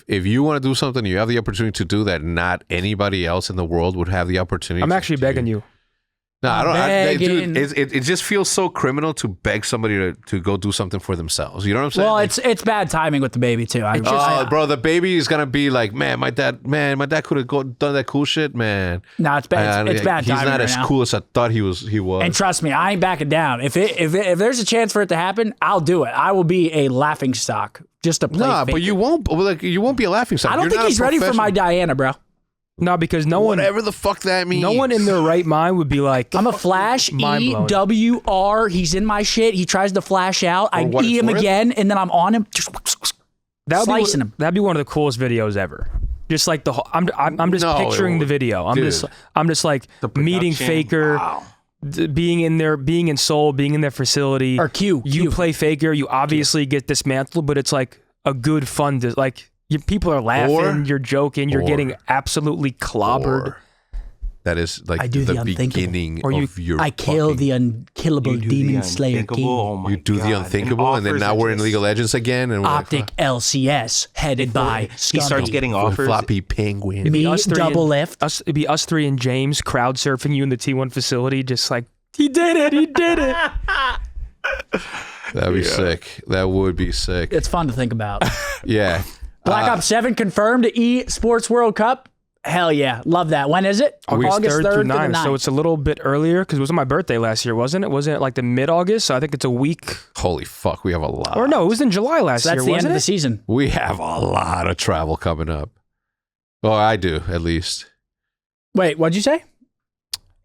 you want to do something, you have the opportunity to do that. Not anybody else in the world would have the opportunity. I'm actually begging you. No, I don't. Begging. Dude, it just feels so criminal to beg somebody to go do something for themselves. You know what I'm saying? Well, Like, it's bad timing with the baby too. bro, the baby is gonna be like, man, my dad could have done that cool shit, man. No, it's bad. It's bad He's timing not right as now. cool as I thought he was. And trust me, I ain't backing down. If there's a chance for it to happen, I'll do it. I will be a laughing stock just to play. Nah, Faker. but you won't. Like, you won't be a laughing stock. I don't You're think not a he's ready for my professional. Diana, bro. No, because no one, Whatever the fuck that means. no one in their right mind would be like, I'm a flash Mind-blowing. EWR. He's in my shit. He tries to flash out. I what E it's him worth? again, and then I'm on him. Slicing him. That'd be one of the coolest videos ever. Just like the whole, I'm just No, picturing it the would- video. I'm dude. just like meeting production. Faker, being in there, being in Seoul, being in their facility. Or Q. You play Faker, you obviously get dismantled, but it's like a good fun. Like people are laughing, Or- you're joking, you're or- getting absolutely clobbered. Or that is like I do the the unthinkable. beginning Or you- of your. I kill fucking- the unkillable You do demon the slayer unthinkable? king. Oh my You do the God. unthinkable, and then offers now are we're in just- League of Legends again, and we're OpTic LCS headed by He starts Scump. getting like, offers. floppy penguin. Me us three double and- lift. It'd be us three and James crowd surfing you in the T1 facility, just like he did it. That'd be sick. That would be sick. It's fun to think about. Yeah. Black Ops 7 confirmed to Esports World Cup. Hell yeah. Love that. When is it? August 3rd through to the 9th. So 9th. it's a little bit earlier because it was on my birthday last year, wasn't it? Wasn't it like the mid-August? So I think it's a week. Holy fuck, we have a lot. Or no, it was in July last So that's year, the end wasn't of it? the season. We have a lot of travel coming up. Well, I do, at least. Wait, what'd you say?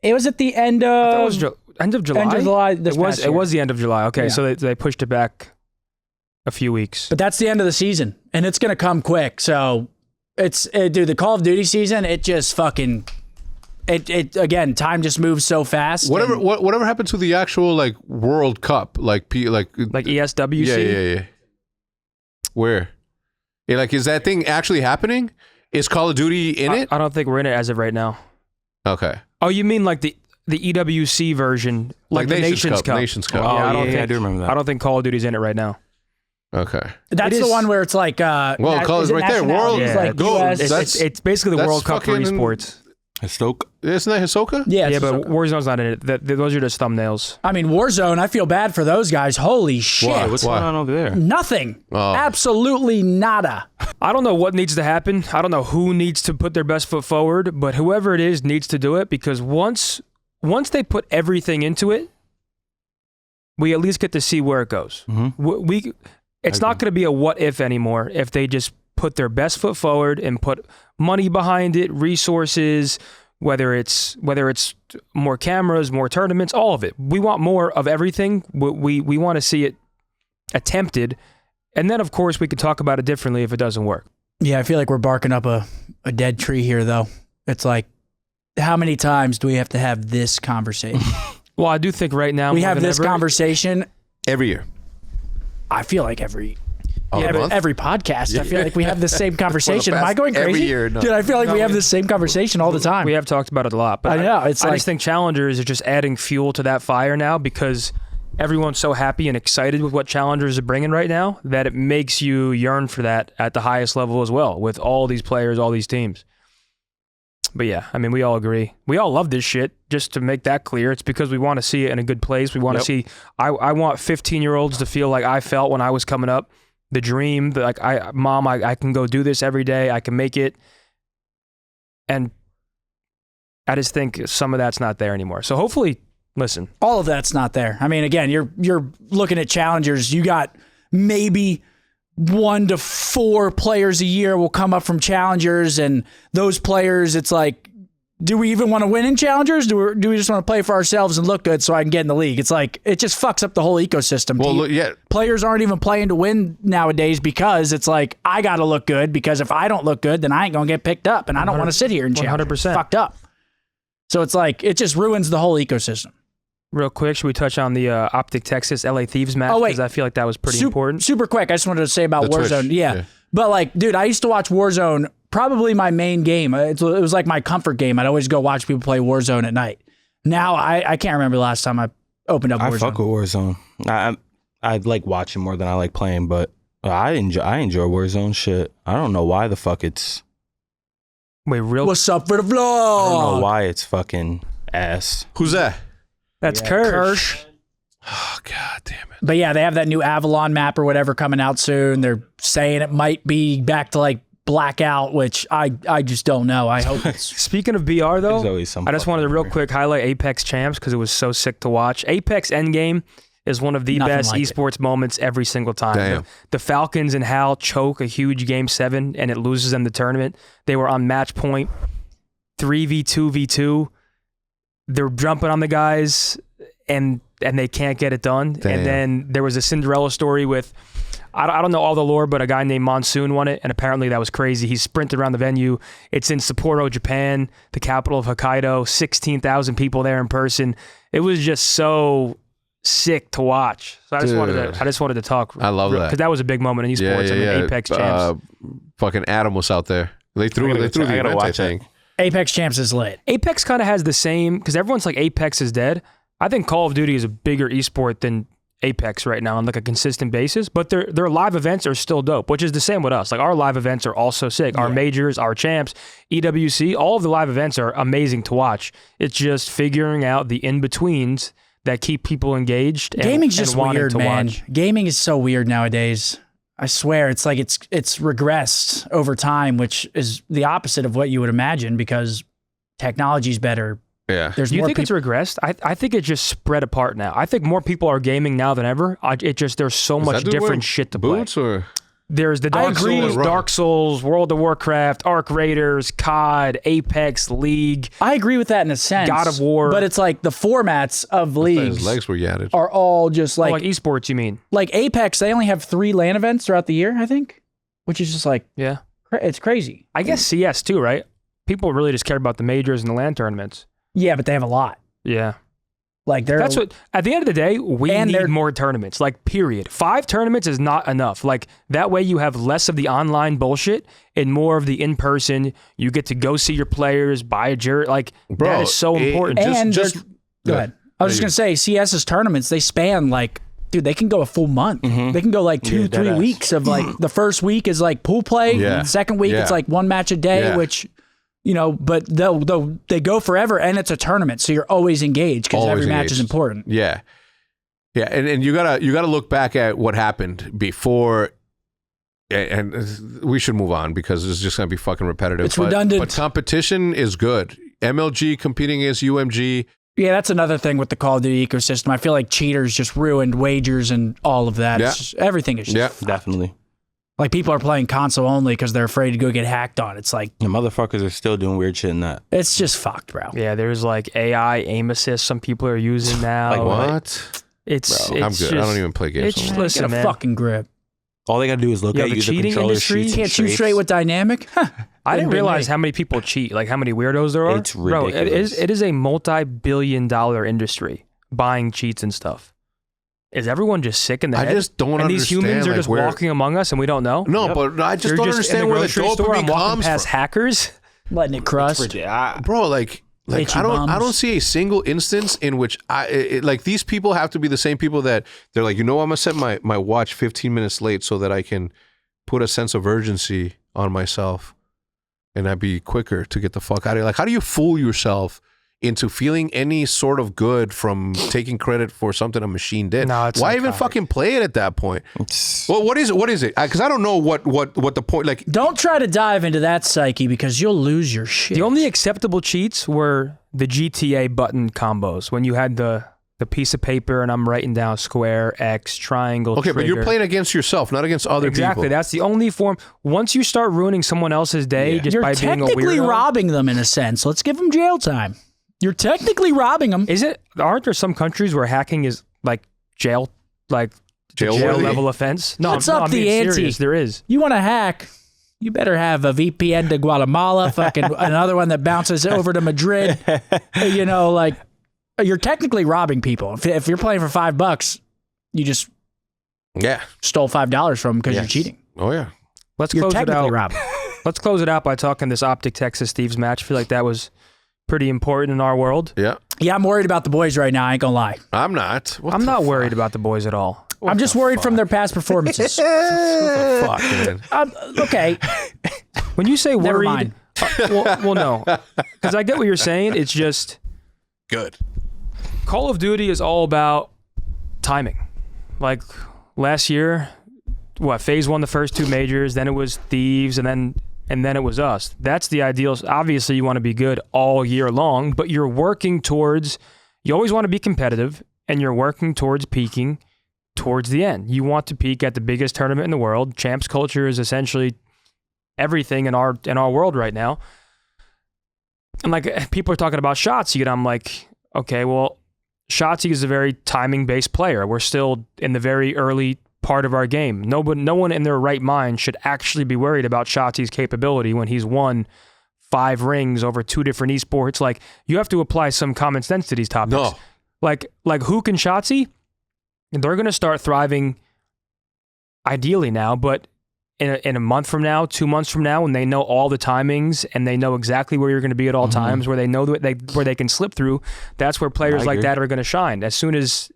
It was at the end I thought it of... was end of July. End of July this past It year. was the end of July. Okay, Yeah. so they pushed it back a few weeks. But that's the end of the season, and it's gonna come quick. So it's dude, the Call of Duty season. It just fucking it again. Time just moves so fast. Whatever and whatever happened to the actual like World Cup? Like Like ESWC? yeah. Where? Yeah, like, is that thing actually happening? Is Call of Duty in it? I don't think we're in it as of right now. Okay. Oh, you mean like the EWC version, like the Nations Cup? Nations Cup. Oh, I do remember that. I don't think Call of Duty's in it right now. Okay. That's the one where it's like Call is right there. World. Yeah. Like US. It's basically the World Cup for fucking- esports. Stoke. Isn't that Hisoka? Yeah, But Warzone's not in it. Those are just thumbnails. I mean, Warzone, I feel bad for those guys. Holy shit. Why? What's going on over there? Nothing. Oh. Absolutely nada. I don't know what needs to happen. I don't know who needs to put their best foot forward, but whoever it is needs to do it, because once they put everything into it, we at least get to see where it goes. Mm-hmm. It's not going to be a what if anymore if they just put their best foot forward and put money behind it, resources, whether it's more cameras, more tournaments, all of it. We want more of everything. We want to see it attempted, and then of course we can talk about it differently if it doesn't work. Yeah, I feel like we're barking up a dead tree here, though. It's like, how many times do we have to have this conversation? Well, I do think right now we more have than this ever, conversation. Every year. I feel like every month? every podcast. I feel like we have the same conversation. Am I going crazy? Every year. No. Dude, I feel like we have the same conversation all the time. We have talked about it a lot, but I know. It's I like, just think Challengers are just adding fuel to that fire now, because everyone's so happy and excited with what Challengers are bringing right now that it makes you yearn for that at the highest level as well, with all these players, all these teams. But yeah, I mean, we all agree. We all love this shit, just to make that clear. It's because we want to see it in a good place. We want to see, I want 15-year-olds to feel like I felt when I was coming up. The dream, like, Mom, I can go do this every day. I can make it. And I just think some of that's not there anymore. So hopefully, listen. all of that's not there. I mean, again, you're looking at Challengers. You got maybe 1 to 4 players a year will come up from Challengers, and those players, it's like, do we even want to win in Challengers? Do we just want to play for ourselves and look good so I can get in the league? It's like, it just fucks up the whole ecosystem. Well, yeah. Players aren't even playing to win nowadays, because it's like, I got to look good, because if I don't look good, then I ain't going to get picked up, and I don't want to sit here and challenge. 100%. Fucked up. So it's like, it just ruins the whole ecosystem. Real quick, should we touch on the OpTic Texas LA Thieves match? Oh, wait. Because I feel like that was pretty important. Super quick. I just wanted to say about The Warzone. Twitch, Yeah. But like, dude, I used to watch Warzone, probably my main game. It was like my comfort game. I'd always go watch people play Warzone at night. Now, I can't remember the last time I opened up Warzone. I fuck with Warzone. I like watching more than I like playing, but I enjoy Warzone shit. I don't know why the fuck it's... Wait, real? What's up for the I don't know vlog? why it's fucking ass. Who's that? That's Kirsch. Oh, God damn it. But yeah, they have that new Avalon map or whatever coming out soon. They're saying it might be back to like Blackout, which I just don't know. I hope it's... Speaking of BR, There's though, always some I just wanted to fucking real memory. quick highlight Apex Champs because it was so sick to watch. Apex Endgame is one of the Nothing best like esports moments every single time. Damn. The Falcons and Hal choke a huge Game 7 and it loses them the tournament. They were on match point, 3v2v2. They're jumping on the guys and they can't get it done. Damn. And then there was a Cinderella story with, I don't know all the lore, but a guy named Monsoon won it, and apparently that was crazy. He sprinted around the venue. It's in Sapporo, Japan, the capital of Hokkaido. 16,000 people there in person. It was just so sick to watch. So I just wanted to talk. I love that. because that was a big moment in esports. Apex Champs. Fucking Adam was out there. They threw the event, I think. Apex Champs is lit. Apex kind of has the same, because everyone's like Apex is dead. I think Call of Duty is a bigger esport than Apex right now on like a consistent basis, but their live events are still dope, which is the same with us. Like our live events are also sick. Our majors, our champs, EWC, all of the live events are amazing to watch. It's just figuring out the in-betweens that keep people engaged. Gaming's just wanting weird, to man. watch. Gaming is so weird nowadays. I swear, it's like it's regressed over time, which is the opposite of what you would imagine because technology's better. Yeah. There's Do you more think it's regressed? I think it just spread apart now. I think more people are gaming now than ever. There's so Is much that dude different wearing shit to boots play. or There's the I agree. Dark Souls, World of Warcraft, Arc Raiders, COD, Apex, League. I agree with that in a sense. God of War. But it's like the formats of his leagues legs were yatted? are all just Like, like esports, you mean? Apex, they only have 3 LAN events throughout the year, I think, which is just like, Yeah. it's crazy. I guess CS too, right? People really just care about the majors and the LAN tournaments. Yeah, but they have a lot. Yeah. Like that's what, at the end of the day, we need more tournaments, like period. 5 tournaments is not enough. Like that way you have less of the online bullshit and more of the in-person. You get to go see your players, buy a jersey. Like that is so important. Go ahead. I was just going to say CS's tournaments, they span like, dude, they can go a full month. They can go like 2-3 weeks of like, the first week is like pool play. And the second week it's like 1 match a day, which, you know, but they go forever and it's a tournament. So you're always engaged because every match is important. Yeah. Yeah. And you gotta look back at what happened before, and we should move on because it's just going to be fucking repetitive. It's redundant. But competition is good. MLG competing against UMG. Yeah, that's another thing with the Call of Duty ecosystem. I feel like Cheaters just ruined wagers and all of that. It's just, everything is just definitely. Like people are playing console only because they're afraid to go get hacked on. It's like the motherfuckers are still doing weird shit in that. It's just fucked, bro. Yeah, there's like AI aim assist some people are using now. Like what? It's I'm good. Just, I don't even play games. It's listen, get a fucking grip. All they gotta do is look at the you. cheating The controller industry shoots can't shoot straight with dynamic. I didn't realize how many people cheat, like how many weirdos there are. It's ridiculous. Bro, it is a multi-billion-dollar industry buying cheats and stuff. Is everyone just sick in the head? I just don't understand. And these humans are like, just walking among us and we don't know? No, but I just don't understand where the dopamine comes past from. Hackers. Letting it crust. Bro, like I don't see a single instance in which like these people have to be the same people that they're like, you know, I'm gonna set my watch 15 minutes late so that I can put a sense of urgency on myself and I'd be quicker to get the fuck out of here. Like, how do you fool yourself into feeling any sort of good from taking credit for something a machine did? No, it's why even fucking play it at that point? Well, what is it? Because I don't know what the point. Like, don't try to dive into that psyche because you'll lose your shit. The only acceptable cheats were the GTA button combos when you had the piece of paper and I'm writing down square, X, triangle. Okay, trigger. but you're playing against yourself, not against other people. Exactly. That's the only form. Once you start ruining someone else's day just you're by being a weirdo, technically robbing them in a sense. Let's give them jail time. You're technically robbing them. Aren't there some countries where hacking is like jail level offense? No, What's up I'm the being ante? serious. There is. You want to hack? You better have a VPN to Guatemala, fucking another one that bounces over to Madrid. You know, like you're technically robbing people. If you're playing for $5, you just stole $5 from them because you're cheating. Oh yeah. You're technically robbing. Let's close it out by talking this OpTic Texas Thieves match. I feel like that was pretty important in our world. Yeah. Yeah, I'm worried about the boys right now. I ain't gonna lie. I'm not. I'm not worried about the boys at all. I'm just worried from their past performances. What the fuck, man? Okay. When you say Never worried, mind. well, no, because I get what you're saying. It's just good. Call of Duty is all about timing. Like last year, FaZe won the first 2 majors, then it was Thieves, and then it was us. That's the ideal. Obviously, you want to be good all year long, but you're working towards, you always want to be competitive, and you're working towards peaking towards the end. You want to peak at the biggest tournament in the world. Champs culture is essentially everything in our world right now. And like people are talking about Shotzzy, and I'm like, okay, well, Shotzzy is a very timing-based player. We're still in the very early part of our game. No one in their right mind should actually be worried about Shotzzy's capability when he's won 5 rings over 2 different esports. Like, you have to apply some common sense to these topics. No. Like Hook and Shotzzy, they're going to start thriving ideally now, but in a month from now, 2 months from now, when they know all the timings and they know exactly where you're going to be at all times, where they know where they can slip through, that's where players like that are going to shine. As soon as...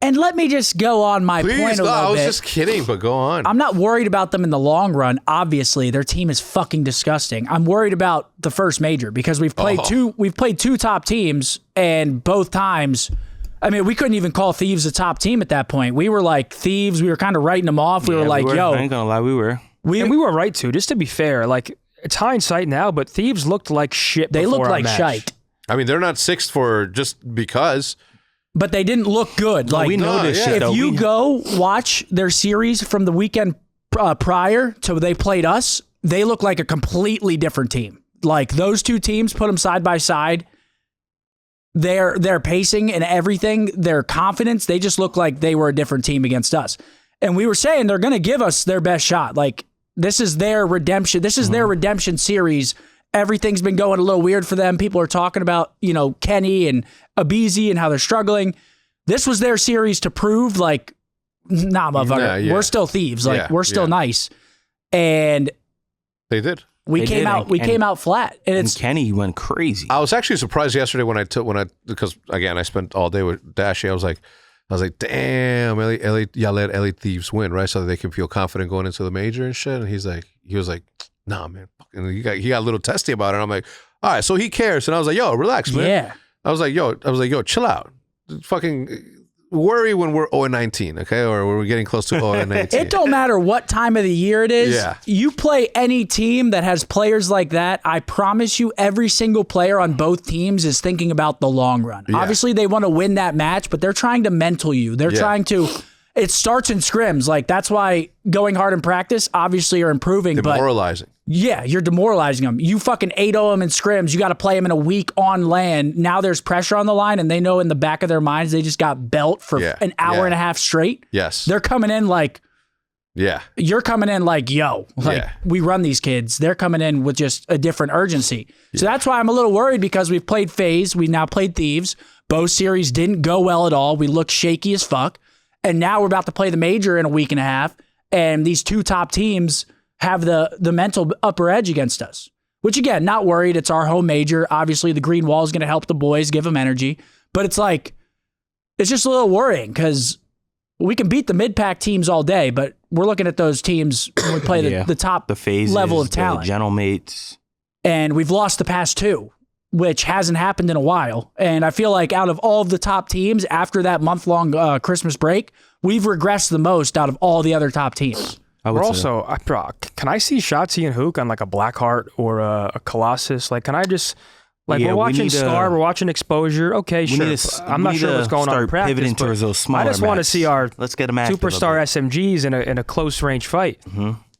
And let me just go on my point a little bit. I was just kidding, but go on. I'm not worried about them in the long run. Obviously, their team is fucking disgusting. I'm worried about the first major because we've played two top teams, and both times, I mean, we couldn't even call Thieves a top team at that point. We were like Thieves. We were kind of writing them off. We were like, yo. I ain't gonna lie, we were. And we were right to. Just to be fair, like, it's hindsight now, but Thieves looked like shit before They looked our like match. shite. I mean, they're not 6th for just because. But they didn't look good. Like, we know this shit, if though. you go watch their series from the weekend prior to they played us, they look like a completely different team. Like, those two teams, put them side by side, their pacing and everything, their confidence, they just look like they were a different team against us. And we were saying they're going to give us their best shot. Like, this is their redemption. This is their redemption series. Everything's been going a little weird for them. People are talking about, Kenny and Abizi and how they're struggling. This was their series to prove, like, nah, motherfucker, we're still thieves. Like, we're still nice. And they did. We came out flat, and Kenny went crazy. I was actually surprised yesterday because again I spent all day with Dashy. I was like, damn, let LA Thieves win, right? So that they can feel confident going into the major and shit. And he was like, nah, man. And he got a little testy about it. And I'm like, all right, so he cares. And I was like, yo, relax, man. Yeah. I was like, yo, chill out. Fucking worry when we're 0-19, okay? Or we're getting close to 0-19. It don't matter what time of the year it is. Yeah. You play any team that has players like that, I promise you every single player on both teams is thinking about the long run. Yeah. Obviously, they want to win that match, but they're trying to mental you. They're trying to... It starts in scrims. Like, that's why going hard in practice, obviously, you're improving. Demoralizing. Yeah, you're demoralizing them. You fucking 8-0 them in scrims. You got to play them in a week on land. Now there's pressure on the line, and they know in the back of their minds they just got belt for an hour and a half straight. Yes. They're coming in like... Yeah. You're coming in like, yo, we run these kids. They're coming in with just a different urgency. So that's why I'm a little worried, because we've played FaZe. We've now played Thieves. Both series didn't go well at all. We looked shaky as fuck. And now we're about to play the major in a week and a half, and these two top teams have the mental upper edge against us. Which, again, not worried. It's our home major. Obviously, the green wall is going to help the boys, give them energy. But it's like, it's just a little worrying, because we can beat the mid-pack teams all day, but we're looking at those teams when we play the top level of talent. The Gentlemates. And we've lost the past two, which hasn't happened in a while. And I feel like out of all of the top teams after that month-long Christmas break, we've regressed the most out of all the other top teams. We're also, can I see Shotzi and Hook on like a Blackheart or a Colossus? Like, can I just, like, we're watching Scar, we're watching Exposure. Okay, sure. I'm not sure what's going on in practice, pivoting towards those smaller I just want to see our Let's get a match superstar SMGs in a close range fight.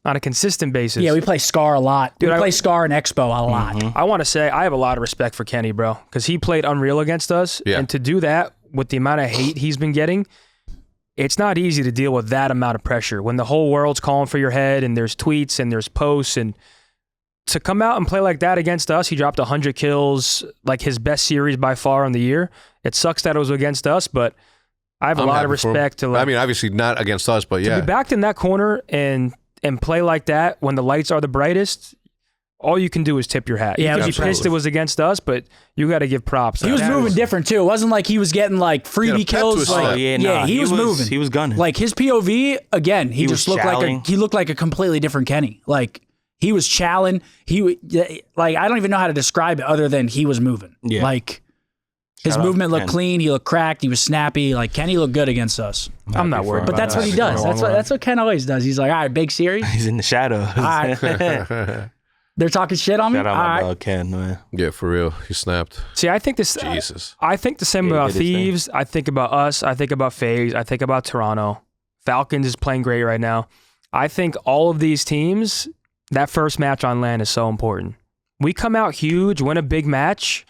On a consistent basis. Yeah, we play Scar a lot. Dude, we play Scar and Expo a lot. I want to say I have a lot of respect for Kenny, bro, because he played Unreal against us. Yeah. And to do that with the amount of hate he's been getting, it's not easy to deal with that amount of pressure when the whole world's calling for your head and there's tweets and there's posts. And to come out and play like that against us, he dropped 100 kills, like his best series by far on the year. It sucks that it was against us, but I have a lot of respect to, like, I mean, obviously not against us, but to be backed in that corner and play like that when the lights are the brightest, all you can do is tip your hat. Yeah, you can be pissed it was against us, but you got to give props. He was moving different too. It wasn't like he was getting like freebie kills. Like, he was moving. He was gunning. Like his POV again, he just looked like a completely different Kenny. Like he was challenging. Like I don't even know how to describe it other than he was moving. Yeah. Like his movement looked clean. He looked cracked. He was snappy. Like Kenny looked good against us. I'm not worried. But that's what he does. That's what Ken always does. He's like, all right, big series. He's in the shadows. All right. They're talking shit on me. Shout out my dog Ken, man. Yeah, for real. He snapped. See, I think this. Jesus. I think the same about Thieves. I think about us. I think about FaZe. I think about Toronto. Falcons is playing great right now. I think all of these teams, that first match on LAN is so important. We come out huge, win a big match.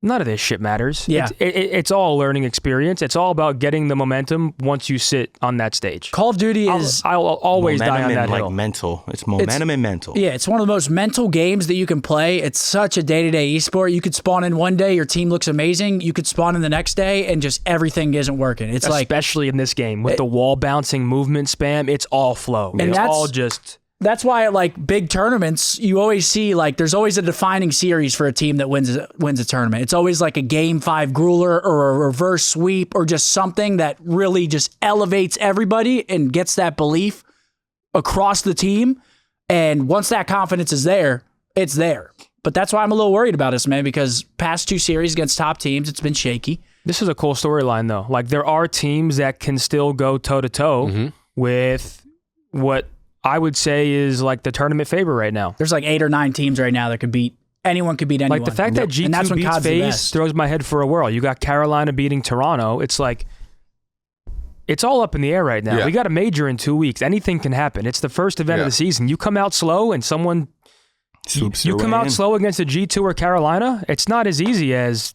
None of this shit matters. Yeah. It's all a learning experience. It's all about getting the momentum once you sit on that stage. Call of Duty is... I'll always die on that hill. Like mental. It's momentum and mental. Yeah, it's one of the most mental games that you can play. It's such a day-to-day esport. You could spawn in one day, your team looks amazing. You could spawn in the next day, and just everything isn't working. It's especially in this game. With the wall bouncing, movement spam, it's all flow. And it's all just... That's why at like big tournaments, you always see like there's always a defining series for a team that wins a tournament. It's always like a Game 5 grueler or a reverse sweep or just something that really just elevates everybody and gets that belief across the team. And once that confidence is there, it's there. But that's why I'm a little worried about us, man, because past two series against top teams, it's been shaky. This is a cool storyline, though. Like there are teams that can still go toe-to-toe with what I would say is like the tournament favorite right now. There's like 8 or 9 teams right now that could beat anyone. Could beat anyone. Like the fact that G2 beats FaZe throws my head for a whirl. You got Carolina beating Toronto. It's like it's all up in the air right now. Yeah. We got a major in 2 weeks. Anything can happen. It's the first event of the season. You come out slow and someone you come out slow against a G2 or Carolina. It's not as easy as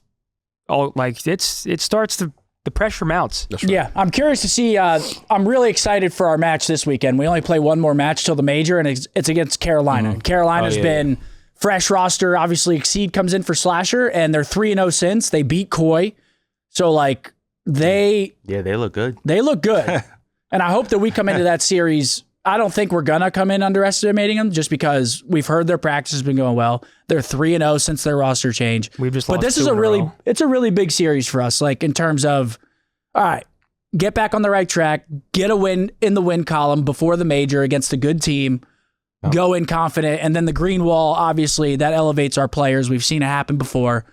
it starts to. The pressure mounts. That's right. Yeah, I'm curious to see. I'm really excited for our match this weekend. We only play one more match till the major, and it's against Carolina. Carolina's been fresh roster. Obviously, HECZ comes in for Slasher, and they're 3-0 since. They beat Koi. So like they look good. They look good. And I hope that we come into that series. I don't think we're going to come in underestimating them just because we've heard their practice has been going well. They're 3-0 since their roster change. We've just But this is it's a really big series for us, like in terms of, all right, get back on the right track, get a win in the win column before the major against a good team, go in confident, and then the green wall, obviously, that elevates our players. We've seen it happen before.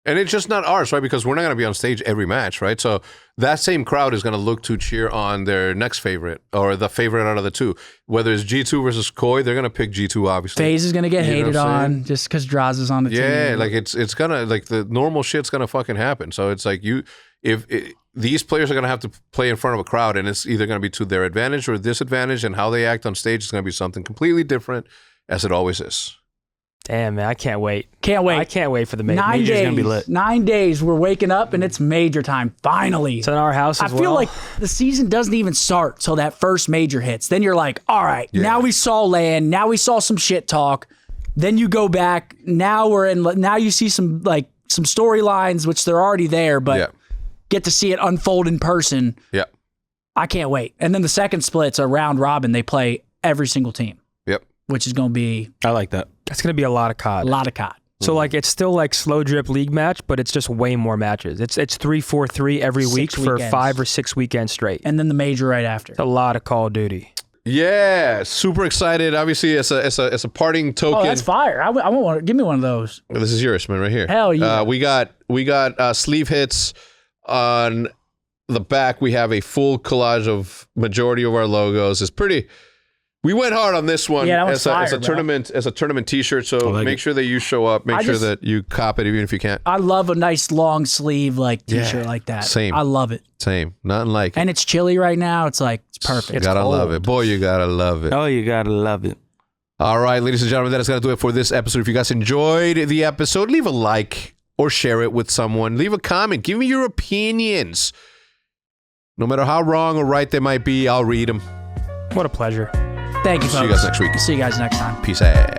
And it's just not ours, right? Because we're not going to be on stage every match, right? So that same crowd is going to look to cheer on their next favorite or the favorite out of the two. Whether it's G2 versus Koi, they're going to pick G2, obviously. FaZe is going to get hated on just because Draws is on the team. Yeah, like it's going to, like the normal shit's going to fucking happen. So it's like these players are going to have to play in front of a crowd, and it's either going to be to their advantage or disadvantage, and how they act on stage is going to be something completely different, as it always is. Damn, man, I can't wait. Can't wait. I can't wait for the major. 9 days. Major's gonna be lit. 9 days. We're waking up and it's major time. Finally. It's in our house as well. I feel like the season doesn't even start till that first major hits. Then you're like, all right, now we saw land. Now we saw some shit talk. Then you go back. Now you see some storylines, which they're already there, but get to see it unfold in person. Yeah. I can't wait. And then the second split's a round robin. They play every single team. Yep. Which is going to be... I like that. That's going to be a lot of COD. A lot of COD. So like it's still like slow drip league match, but it's just way more matches. It's 3-4-3 every week for 5 or 6 weekends straight. And then the major right after. It's a lot of Call of Duty. Yeah, super excited. Obviously, as a parting token. Oh, that's fire! I want one. Give me one of those. This is yours, man, right here. Hell yeah! We got sleeve hits on the back. We have a full collage of majority of our logos. It's pretty. We went hard on this one as a tournament T-shirt. So make sure that you show up. Make sure that you cop it, even if you can't. I love a nice long sleeve T-shirt like that. Same. I love it. Same. Nothing like it. And it's chilly right now. It's perfect. You gotta love it, boy. You gotta love it. Oh, you gotta love it. All right, ladies and gentlemen, that is gonna do it for this episode. If you guys enjoyed the episode, leave a like or share it with someone. Leave a comment. Give me your opinions. No matter how wrong or right they might be, I'll read them. What a pleasure. Thank you, folks. See you guys next week. See you guys next time. Peace out.